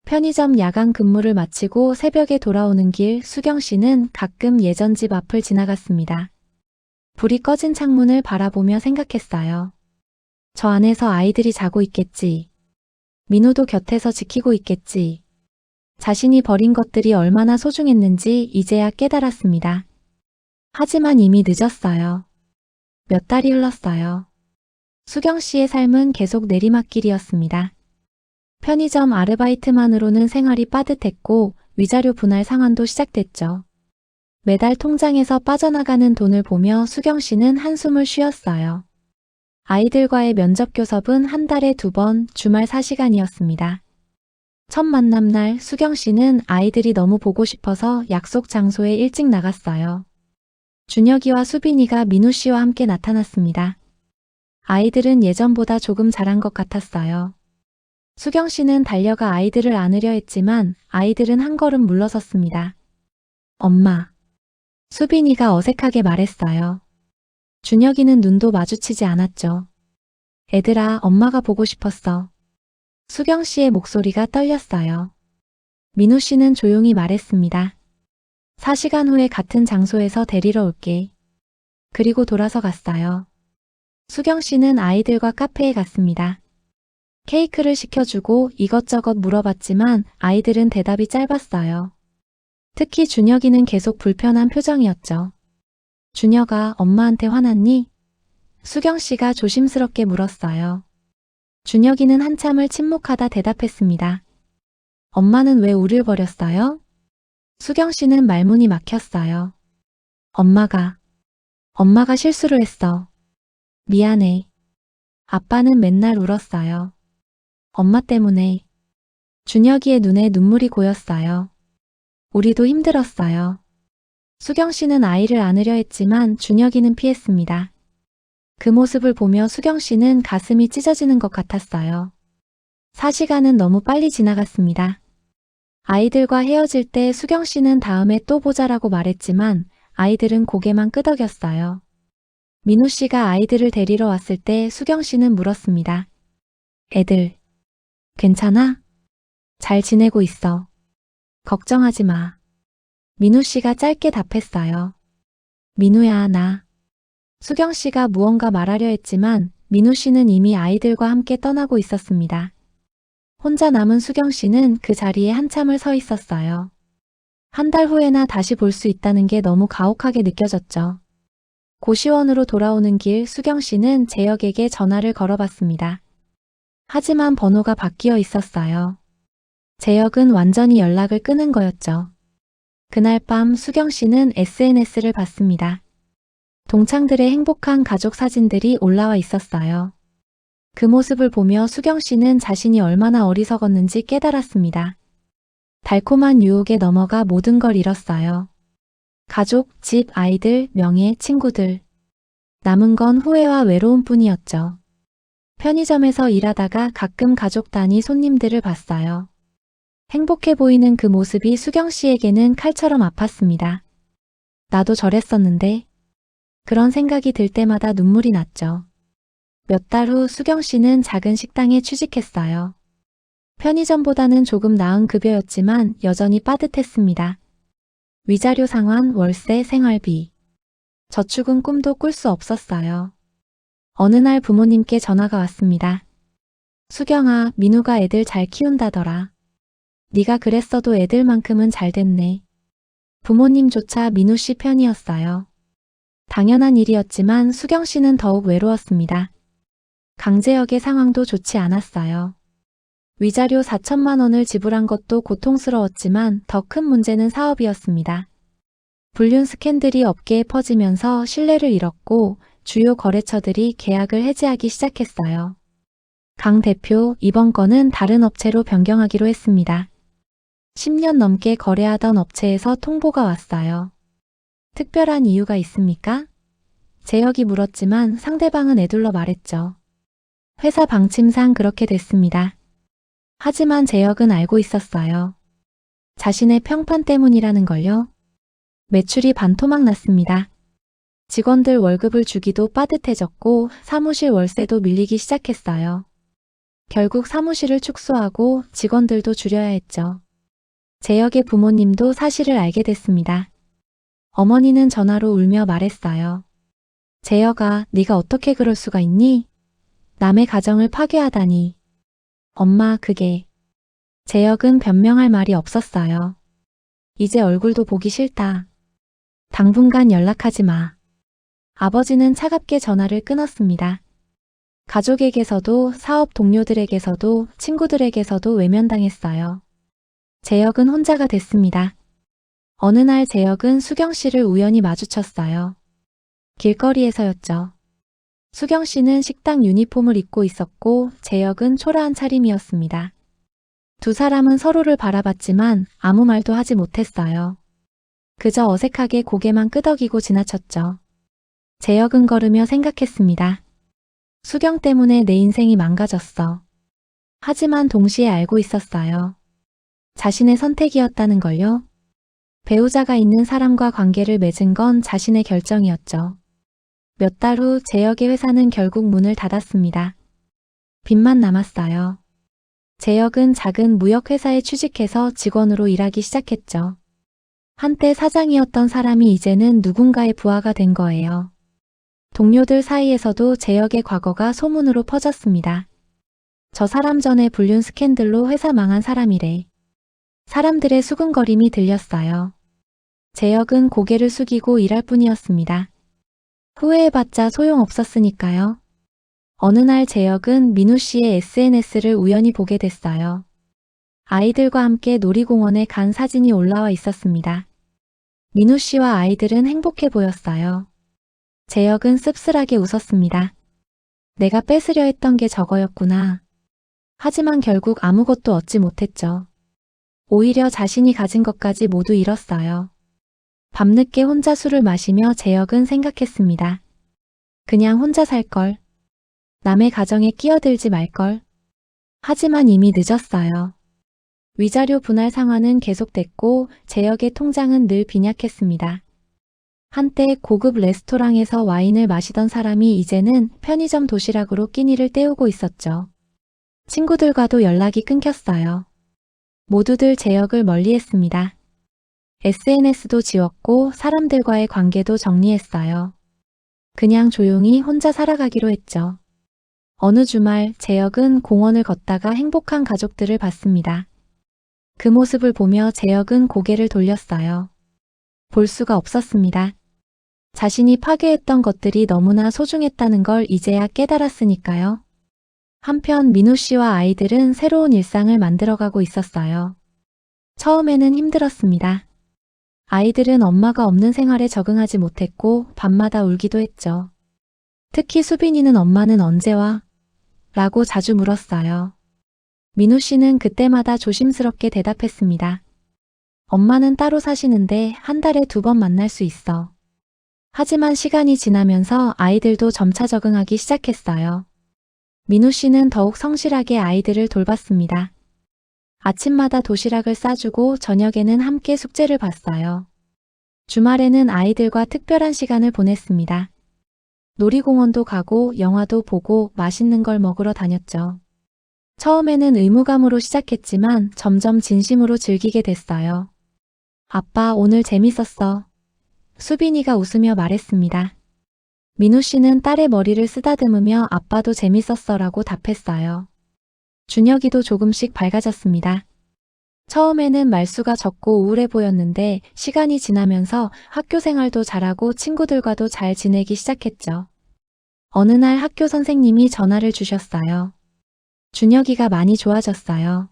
편의점 야간 근무를 마치고 새벽에 돌아오는 길 수경 씨는 가끔 예전 집 앞을 지나갔습니다. 불이 꺼진 창문을 바라보며 생각했어요. 저 안에서 아이들이 자고 있겠지. 민우도 곁에서 지키고 있겠지. 자신이 버린 것들이 얼마나 소중했는지 이제야 깨달았습니다. 하지만 이미 늦었어요. 몇 달이 흘렀어요. 수경 씨의 삶은 계속 내리막길이었습니다. 편의점 아르바이트만으로는 생활이 빠듯했고 위자료 분할 상환도 시작됐죠. 매달 통장에서 빠져나가는 돈을 보며 수경 씨는 한숨을 쉬었어요. 아이들과의 면접 교섭은 한 달에 2번, 주말 4시간이었습니다. 첫 만남 날 수경 씨는 아이들이 너무 보고 싶어서 약속 장소에 일찍 나갔어요. 준혁이와 수빈이가 민우 씨와 함께 나타났습니다. 아이들은 예전보다 조금 자란 것 같았어요. 수경 씨는 달려가 아이들을 안으려 했지만 아이들은 한 걸음 물러섰습니다. 엄마. 수빈이가 어색하게 말했어요. 준혁이는 눈도 마주치지 않았죠. 애들아, 엄마가 보고 싶었어. 수경 씨의 목소리가 떨렸어요. 민우 씨는 조용히 말했습니다. 4시간 후에 같은 장소에서 데리러 올게. 그리고 돌아서 갔어요. 수경 씨는 아이들과 카페에 갔습니다. 케이크를 시켜주고 이것저것 물어봤지만 아이들은 대답이 짧았어요. 특히 준혁이는 계속 불편한 표정이었죠. 준혁아, 엄마한테 화났니? 수경 씨가 조심스럽게 물었어요. 준혁이는 한참을 침묵하다 대답했습니다. 엄마는 왜 우릴 버렸어요? 수경 씨는 말문이 막혔어요. 엄마가 실수를 했어. 미안해. 아빠는 맨날 울었어요. 엄마 때문에. 준혁이의 눈에 눈물이 고였어요. 우리도 힘들었어요. 수경 씨는 아이를 안으려 했지만 준혁이는 피했습니다. 그 모습을 보며 수경 씨는 가슴이 찢어지는 것 같았어요. 4시간은 너무 빨리 지나갔습니다. 아이들과 헤어질 때 수경 씨는 다음에 또 보자라고 말했지만 아이들은 고개만 끄덕였어요. 민우 씨가 아이들을 데리러 왔을 때 수경 씨는 물었습니다. 애들, 괜찮아? 잘 지내고 있어. 걱정하지 마. 민우 씨가 짧게 답했어요. 민우야, 나. 수경 씨가 무언가 말하려 했지만 민우 씨는 이미 아이들과 함께 떠나고 있었습니다. 혼자 남은 수경 씨는 그 자리에 한참을 서 있었어요. 한 달 후에나 다시 볼 수 있다는 게 너무 가혹하게 느껴졌죠. 고시원으로 돌아오는 길 수경 씨는 재혁에게 전화를 걸어봤습니다. 하지만 번호가 바뀌어 있었어요. 재혁은 완전히 연락을 끊은 거였죠. 그날 밤 수경 씨는 SNS를 봤습니다. 동창들의 행복한 가족 사진들이 올라와 있었어요. 그 모습을 보며 수경 씨는 자신이 얼마나 어리석었는지 깨달았습니다. 달콤한 유혹에 넘어가 모든 걸 잃었어요. 가족, 집, 아이들, 명예, 친구들. 남은 건 후회와 외로움뿐이었죠. 편의점에서 일하다가 가끔 가족 단위 손님들을 봤어요. 행복해 보이는 그 모습이 수경 씨에게는 칼처럼 아팠습니다. 나도 저랬었는데. 그런 생각이 들 때마다 눈물이 났죠. 몇 달 후 수경 씨는 작은 식당에 취직했어요. 편의점보다는 조금 나은 급여였지만 여전히 빠듯했습니다. 위자료 상환, 월세, 생활비. 저축은 꿈도 꿀 수 없었어요. 어느 날 부모님께 전화가 왔습니다. 수경아, 민우가 애들 잘 키운다더라. 네가 그랬어도 애들만큼은 잘 됐네. 부모님조차 민우 씨 편이었어요. 당연한 일이었지만 수경 씨는 더욱 외로웠습니다. 강제역의 상황도 좋지 않았어요. 위자료 4천만 원을 지불한 것도 고통스러웠지만 더 큰 문제는 사업이었습니다. 불륜 스캔들이 업계에 퍼지면서 신뢰를 잃었고 주요 거래처들이 계약을 해지하기 시작했어요. 강 대표, 이번 건은 다른 업체로 변경하기로 했습니다. 10년 넘게 거래하던 업체에서 통보가 왔어요. 특별한 이유가 있습니까? 재혁이 물었지만 상대방은 애둘러 말했죠. 회사 방침상 그렇게 됐습니다. 하지만 재혁은 알고 있었어요. 자신의 평판 때문이라는 걸요. 매출이 반토막 났습니다. 직원들 월급을 주기도 빠듯해졌고 사무실 월세도 밀리기 시작했어요. 결국 사무실을 축소하고 직원들도 줄여야 했죠. 재혁의 부모님도 사실을 알게 됐습니다. 어머니는 전화로 울며 말했어요. 재혁아, 네가 어떻게 그럴 수가 있니? 남의 가정을 파괴하다니. 엄마, 그게. 재혁은 변명할 말이 없었어요. 이제 얼굴도 보기 싫다. 당분간 연락하지 마. 아버지는 차갑게 전화를 끊었습니다. 가족에게서도 사업 동료들에게서도 친구들에게서도 외면당했어요. 재혁은 혼자가 됐습니다. 어느 날 재혁은 수경 씨를 우연히 마주쳤어요. 길거리에서였죠. 수경 씨는 식당 유니폼을 입고 있었고 재혁은 초라한 차림이었습니다. 두 사람은 서로를 바라봤지만 아무 말도 하지 못했어요. 그저 어색하게 고개만 끄덕이고 지나쳤죠. 재혁은 걸으며 생각했습니다. 수경 때문에 내 인생이 망가졌어. 하지만 동시에 알고 있었어요. 자신의 선택이었다는 걸요. 배우자가 있는 사람과 관계를 맺은 건 자신의 결정이었죠. 몇 달 후 재혁의 회사는 결국 문을 닫았습니다. 빚만 남았어요. 재혁은 작은 무역회사에 취직해서 직원으로 일하기 시작했죠. 한때 사장이었던 사람이 이제는 누군가의 부하가 된 거예요. 동료들 사이에서도 재혁의 과거가 소문으로 퍼졌습니다. 저 사람 전에 불륜 스캔들로 회사 망한 사람이래. 사람들의 수군거림이 들렸어요. 재혁은 고개를 숙이고 일할 뿐이었습니다. 후회해봤자 소용없었으니까요. 어느 날 재혁은 민우 씨의 SNS를 우연히 보게 됐어요. 아이들과 함께 놀이공원에 간 사진이 올라와 있었습니다. 민우 씨와 아이들은 행복해 보였어요. 재혁은 씁쓸하게 웃었습니다. 내가 뺏으려 했던 게 저거였구나. 하지만 결국 아무것도 얻지 못했죠. 오히려 자신이 가진 것까지 모두 잃었어요. 밤늦게 혼자 술을 마시며 재혁은 생각했습니다. 그냥 혼자 살걸. 남의 가정에 끼어들지 말걸. 하지만 이미 늦었어요. 위자료 분할 상환은 계속됐고 재혁의 통장은 늘 빈약했습니다. 한때 고급 레스토랑에서 와인을 마시던 사람이 이제는 편의점 도시락으로 끼니를 때우고 있었죠. 친구들과도 연락이 끊겼어요. 모두들 재혁을 멀리했습니다. SNS도 지웠고 사람들과의 관계도 정리했어요. 그냥 조용히 혼자 살아가기로 했죠. 어느 주말 재혁은 공원을 걷다가 행복한 가족들을 봤습니다. 그 모습을 보며 재혁은 고개를 돌렸어요. 볼 수가 없었습니다. 자신이 파괴했던 것들이 너무나 소중했다는 걸 이제야 깨달았으니까요. 한편 민우 씨와 아이들은 새로운 일상을 만들어가고 있었어요. 처음에는 힘들었습니다. 아이들은 엄마가 없는 생활에 적응하지 못했고 밤마다 울기도 했죠. 특히 수빈이는 엄마는 언제 와? 라고 자주 물었어요. 민우 씨는 그때마다 조심스럽게 대답했습니다. 엄마는 따로 사시는데 한 달에 2번 만날 수 있어. 하지만 시간이 지나면서 아이들도 점차 적응하기 시작했어요. 민우 씨는 더욱 성실하게 아이들을 돌봤습니다. 아침마다 도시락을 싸주고 저녁에는 함께 숙제를 봤어요. 주말에는 아이들과 특별한 시간을 보냈습니다. 놀이공원도 가고 영화도 보고 맛있는 걸 먹으러 다녔죠. 처음에는 의무감으로 시작했지만 점점 진심으로 즐기게 됐어요. 아빠, 오늘 재밌었어. 수빈이가 웃으며 말했습니다. 민우 씨는 딸의 머리를 쓰다듬으며 아빠도 재밌었어라고 답했어요. 준혁이도 조금씩 밝아졌습니다. 처음에는 말수가 적고 우울해 보였는데 시간이 지나면서 학교 생활도 잘하고 친구들과도 잘 지내기 시작했죠. 어느 날 학교 선생님이 전화를 주셨어요. 준혁이가 많이 좋아졌어요.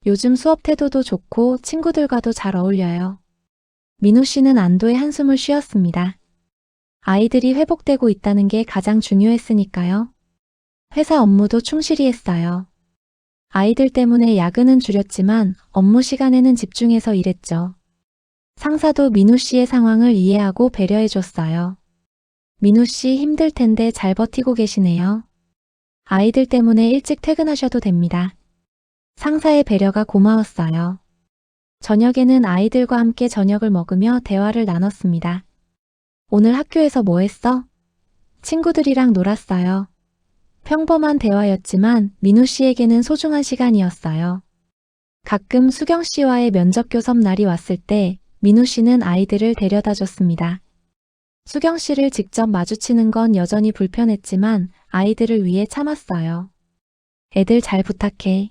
요즘 수업 태도도 좋고 친구들과도 잘 어울려요. 민우 씨는 안도의 한숨을 쉬었습니다. 아이들이 회복되고 있다는 게 가장 중요했으니까요. 회사 업무도 충실히 했어요. 아이들 때문에 야근은 줄였지만 업무 시간에는 집중해서 일했죠. 상사도 민우 씨의 상황을 이해하고 배려해 줬어요. 민우 씨 힘들 텐데 잘 버티고 계시네요. 아이들 때문에 일찍 퇴근하셔도 됩니다. 상사의 배려가 고마웠어요. 저녁에는 아이들과 함께 저녁을 먹으며 대화를 나눴습니다. 오늘 학교에서 뭐 했어? 친구들이랑 놀았어요. 평범한 대화였지만 민우 씨에게는 소중한 시간이었어요. 가끔 수경 씨와의 면접 교섭 날이 왔을 때 민우 씨는 아이들을 데려다 줬습니다. 수경 씨를 직접 마주치는 건 여전히 불편했지만 아이들을 위해 참았어요. 애들 잘 부탁해.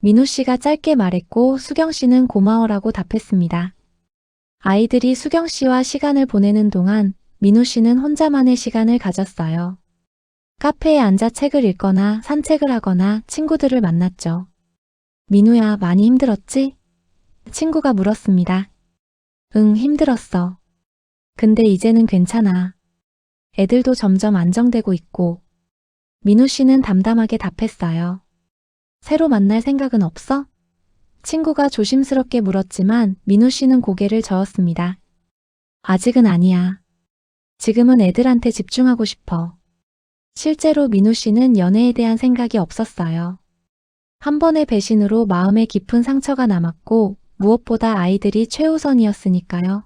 민우 씨가 짧게 말했고 수경 씨는 고마워라고 답했습니다. 아이들이 수경 씨와 시간을 보내는 동안 민우 씨는 혼자만의 시간을 가졌어요. 카페에 앉아 책을 읽거나 산책을 하거나 친구들을 만났죠. 민우야, 많이 힘들었지? 친구가 물었습니다. 응, 힘들었어. 근데 이제는 괜찮아. 애들도 점점 안정되고 있고. 민우 씨는 담담하게 답했어요. 새로 만날 생각은 없어? 친구가 조심스럽게 물었지만 민우 씨는 고개를 저었습니다. 아직은 아니야. 지금은 애들한테 집중하고 싶어. 실제로 민우 씨는 연애에 대한 생각이 없었어요. 한 번의 배신으로 마음에 깊은 상처가 남았고 무엇보다 아이들이 최우선이었으니까요.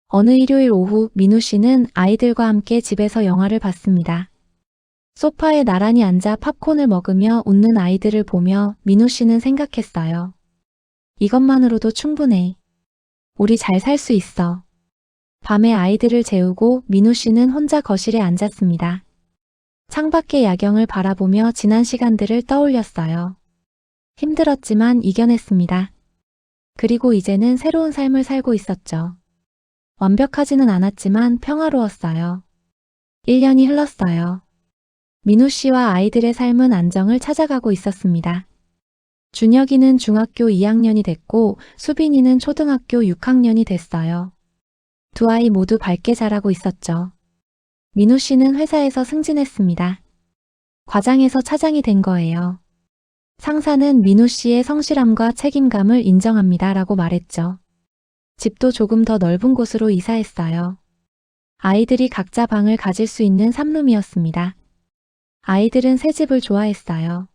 어느 일요일 오후 민우 씨는 아이들과 함께 집에서 영화를 봤습니다. 소파에 나란히 앉아 팝콘을 먹으며 웃는 아이들을 보며 민우 씨는 생각했어요. 이것만으로도 충분해. 우리 잘 살 수 있어. 밤에 아이들을 재우고 민우 씨는 혼자 거실에 앉았습니다. 창밖의 야경을 바라보며 지난 시간들을 떠올렸어요. 힘들었지만 이겨냈습니다. 그리고 이제는 새로운 삶을 살고 있었죠. 완벽하지는 않았지만 평화로웠어요. 1년이 흘렀어요. 민우 씨와 아이들의 삶은 안정을 찾아가고 있었습니다. 준혁이는 중학교 2학년이 됐고 수빈이는 초등학교 6학년이 됐어요. 두 아이 모두 밝게 자라고 있었죠. 민우 씨는 회사에서 승진했습니다. 과장에서 차장이 된 거예요. 상사는 민우 씨의 성실함과 책임감을 인정합니다 라고 말했죠. 집도 조금 더 넓은 곳으로 이사했어요. 아이들이 각자 방을 가질 수 있는 삼룸이었습니다. 아이들은 새 집을 좋아했어요.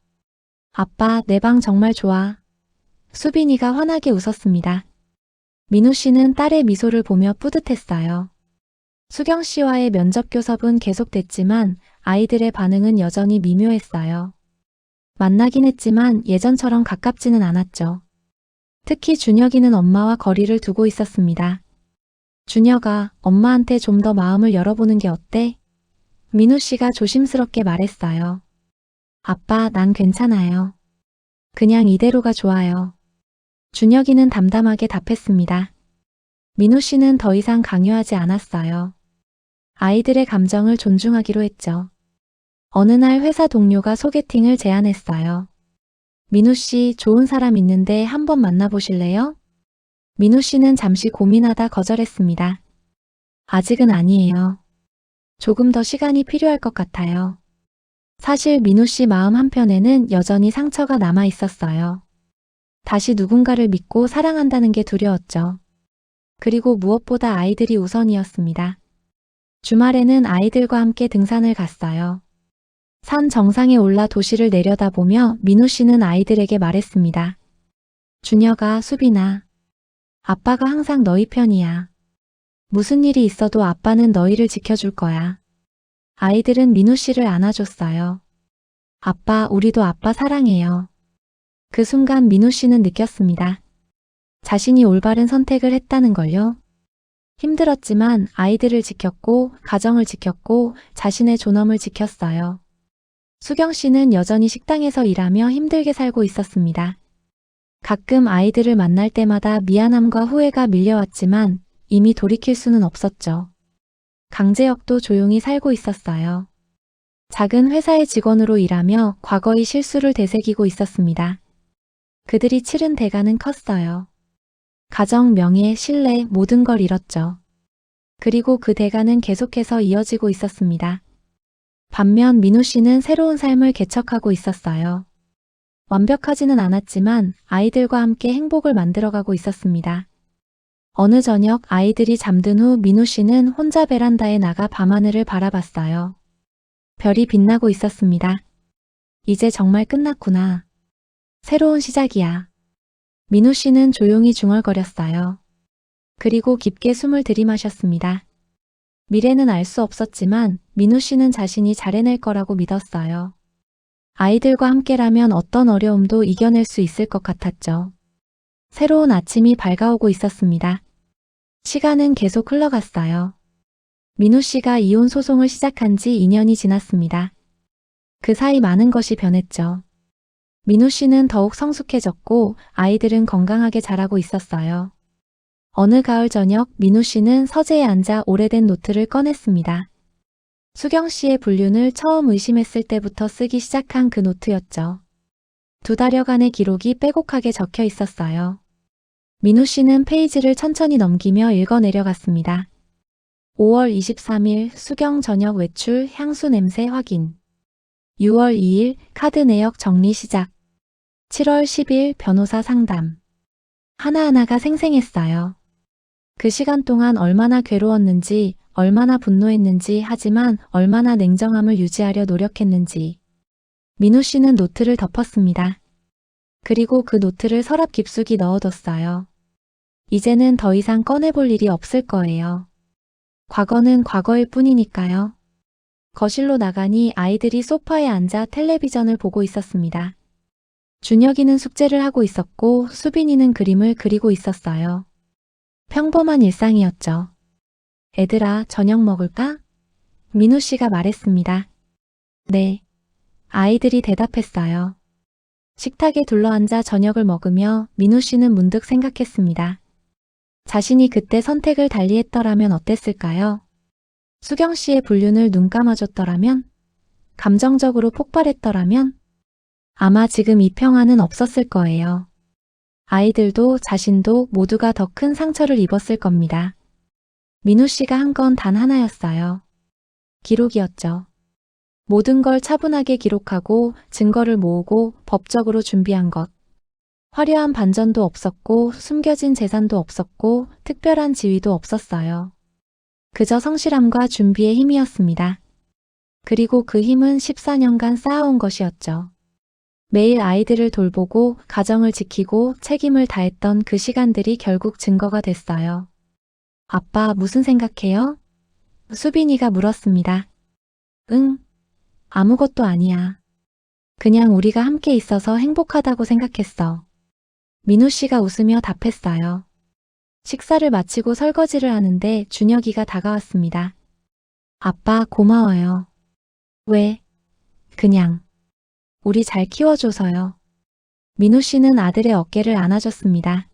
아빠, 내 방 정말 좋아. 수빈이가 환하게 웃었습니다. 민우 씨는 딸의 미소를 보며 뿌듯했어요. 수경 씨와의 면접 교섭은 계속됐지만 아이들의 반응은 여전히 미묘했어요. 만나긴 했지만 예전처럼 가깝지는 않았죠. 특히 준혁이는 엄마와 거리를 두고 있었습니다. 준혁아, 엄마한테 좀 더 마음을 열어보는 게 어때? 민우 씨가 조심스럽게 말했어요. 아빠, 난 괜찮아요. 그냥 이대로가 좋아요. 준혁이는 담담하게 답했습니다. 민우 씨는 더 이상 강요하지 않았어요. 아이들의 감정을 존중하기로 했죠. 어느 날 회사 동료가 소개팅을 제안했어요. 민우 씨, 좋은 사람 있는데 한번 만나보실래요? 민우 씨는 잠시 고민하다 거절했습니다. 아직은 아니에요. 조금 더 시간이 필요할 것 같아요. 사실 민우 씨 마음 한편에는 여전히 상처가 남아 있었어요. 다시 누군가를 믿고 사랑한다는 게 두려웠죠. 그리고 무엇보다 아이들이 우선이었습니다. 주말에는 아이들과 함께 등산을 갔어요. 산 정상에 올라 도시를 내려다보며 민우 씨는 아이들에게 말했습니다. 준혁아, 수빈아. 아빠가 항상 너희 편이야. 무슨 일이 있어도 아빠는 너희를 지켜줄 거야. 아이들은 민우 씨를 안아줬어요. 아빠, 우리도 아빠 사랑해요. 그 순간 민우 씨는 느꼈습니다. 자신이 올바른 선택을 했다는 걸요. 힘들었지만 아이들을 지켰고, 가정을 지켰고, 자신의 존엄을 지켰어요. 수경 씨는 여전히 식당에서 일하며 힘들게 살고 있었습니다. 가끔 아이들을 만날 때마다 미안함과 후회가 밀려왔지만 이미 돌이킬 수는 없었죠. 강재혁도 조용히 살고 있었어요. 작은 회사의 직원으로 일하며 과거의 실수를 되새기고 있었습니다. 그들이 치른 대가는 컸어요. 가정, 명예, 신뢰, 모든 걸 잃었죠. 그리고 그 대가는 계속해서 이어지고 있었습니다. 반면 민우 씨는 새로운 삶을 개척하고 있었어요. 완벽하지는 않았지만 아이들과 함께 행복을 만들어가고 있었습니다. 어느 저녁 아이들이 잠든 후 민우 씨는 혼자 베란다에 나가 밤하늘을 바라봤어요. 별이 빛나고 있었습니다. 이제 정말 끝났구나. 새로운 시작이야. 민우 씨는 조용히 중얼거렸어요. 그리고 깊게 숨을 들이마셨습니다. 미래는 알 수 없었지만 민우 씨는 자신이 잘 해낼 거라고 믿었어요. 아이들과 함께라면 어떤 어려움도 이겨낼 수 있을 것 같았죠. 새로운 아침이 밝아오고 있었습니다. 시간은 계속 흘러갔어요. 민우 씨가 이혼 소송을 시작한 지 2년이 지났습니다. 그 사이 많은 것이 변했죠. 민우 씨는 더욱 성숙해졌고 아이들은 건강하게 자라고 있었어요. 어느 가을 저녁 민우 씨는 서재에 앉아 오래된 노트를 꺼냈습니다. 수경 씨의 불륜을 처음 의심했을 때부터 쓰기 시작한 그 노트였죠. 2달여간의 기록이 빼곡하게 적혀 있었어요. 민우 씨는 페이지를 천천히 넘기며 읽어 내려갔습니다. 5월 23일 수경 저녁 외출 향수 냄새 확인. 6월 2일 카드 내역 정리 시작. 7월 10일 변호사 상담. 하나하나가 생생했어요. 그 시간 동안 얼마나 괴로웠는지, 얼마나 분노했는지, 하지만 얼마나 냉정함을 유지하려 노력했는지. 민우 씨는 노트를 덮었습니다. 그리고 그 노트를 서랍 깊숙이 넣어뒀어요. 이제는 더 이상 꺼내볼 일이 없을 거예요. 과거는 과거일 뿐이니까요. 거실로 나가니 아이들이 소파에 앉아 텔레비전을 보고 있었습니다. 준혁이는 숙제를 하고 있었고 수빈이는 그림을 그리고 있었어요. 평범한 일상이었죠. 애들아, 저녁 먹을까? 민우 씨가 말했습니다. 네. 아이들이 대답했어요. 식탁에 둘러앉아 저녁을 먹으며 민우 씨는 문득 생각했습니다. 자신이 그때 선택을 달리했더라면 어땠을까요? 수경 씨의 불륜을 눈 감아줬더라면? 감정적으로 폭발했더라면? 아마 지금 이 평화는 없었을 거예요. 아이들도 자신도 모두가 더 큰 상처를 입었을 겁니다. 민우 씨가 한 건 단 하나였어요. 기록이었죠. 모든 걸 차분하게 기록하고 증거를 모으고 법적으로 준비한 것. 화려한 반전도 없었고 숨겨진 재산도 없었고 특별한 지위도 없었어요. 그저 성실함과 준비의 힘이었습니다. 그리고 그 힘은 14년간 쌓아온 것이었죠. 매일 아이들을 돌보고 가정을 지키고 책임을 다했던 그 시간들이 결국 증거가 됐어요. 아빠, 무슨 생각해요? 수빈이가 물었습니다. 응, 아무것도 아니야. 그냥 우리가 함께 있어서 행복하다고 생각했어. 민우 씨가 웃으며 답했어요. 식사를 마치고 설거지를 하는데 준혁이가 다가왔습니다. 아빠, 고마워요. 왜? 그냥. 우리 잘 키워줘서요. 민우 씨는 아들의 어깨를 안아줬습니다.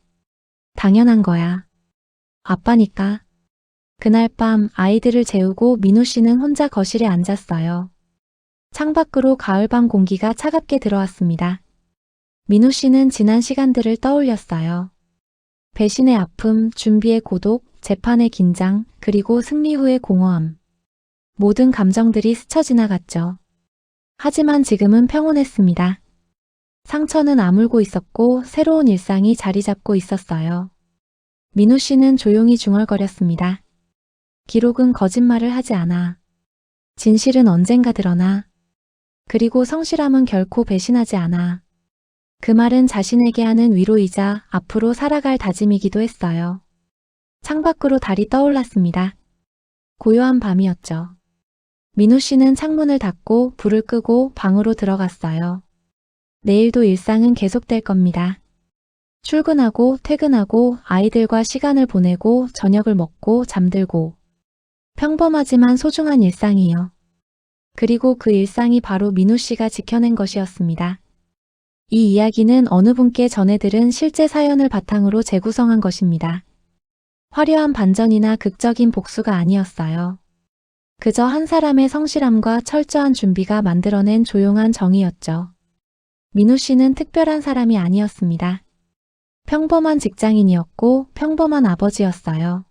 당연한 거야. 아빠니까. 그날 밤 아이들을 재우고 민우 씨는 혼자 거실에 앉았어요. 창밖으로 가을밤 공기가 차갑게 들어왔습니다. 민우 씨는 지난 시간들을 떠올렸어요. 배신의 아픔, 준비의 고독, 재판의 긴장, 그리고 승리 후의 공허함. 모든 감정들이 스쳐 지나갔죠. 하지만 지금은 평온했습니다. 상처는 아물고 있었고 새로운 일상이 자리 잡고 있었어요. 민우 씨는 조용히 중얼거렸습니다. 기록은 거짓말을 하지 않아. 진실은 언젠가 드러나. 그리고 성실함은 결코 배신하지 않아. 그 말은 자신에게 하는 위로이자 앞으로 살아갈 다짐이기도 했어요. 창밖으로 달이 떠올랐습니다. 고요한 밤이었죠. 민우 씨는 창문을 닫고 불을 끄고 방으로 들어갔어요. 내일도 일상은 계속될 겁니다. 출근하고 퇴근하고 아이들과 시간을 보내고 저녁을 먹고 잠들고 평범하지만 소중한 일상이요. 그리고 그 일상이 바로 민우 씨가 지켜낸 것이었습니다. 이 이야기는 어느 분께 전해들은 실제 사연을 바탕으로 재구성한 것입니다. 화려한 반전이나 극적인 복수가 아니었어요. 그저 한 사람의 성실함과 철저한 준비가 만들어낸 조용한 정의였죠. 민우 씨는 특별한 사람이 아니었습니다. 평범한 직장인이었고 평범한 아버지였어요.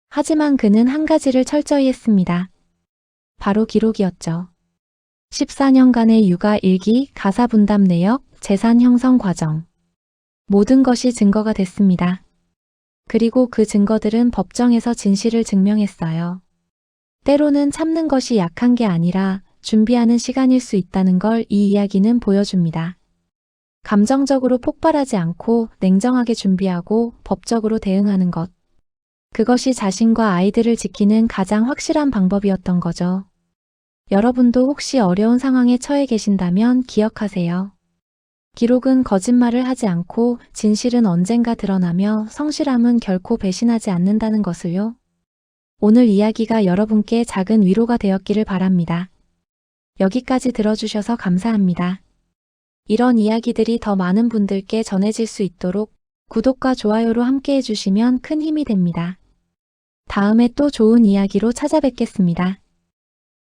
하지만 그는 한 가지를 철저히 했습니다. 바로 기록이었죠. 14년간의 육아 일기, 가사 분담 내역, 재산 형성 과정. 모든 것이 증거가 됐습니다. 그리고 그 증거들은 법정에서 진실을 증명했어요. 때로는 참는 것이 약한 게 아니라 준비하는 시간일 수 있다는 걸 이 이야기는 보여줍니다. 감정적으로 폭발하지 않고 냉정하게 준비하고 법적으로 대응하는 것. 그것이 자신과 아이들을 지키는 가장 확실한 방법이었던 거죠. 여러분도 혹시 어려운 상황에 처해 계신다면 기억하세요. 기록은 거짓말을 하지 않고 진실은 언젠가 드러나며 성실함은 결코 배신하지 않는다는 것을요. 오늘 이야기가 여러분께 작은 위로가 되었기를 바랍니다. 여기까지 들어주셔서 감사합니다. 이런 이야기들이 더 많은 분들께 전해질 수 있도록 구독과 좋아요로 함께 해주시면 큰 힘이 됩니다. 다음에 또 좋은 이야기로 찾아뵙겠습니다.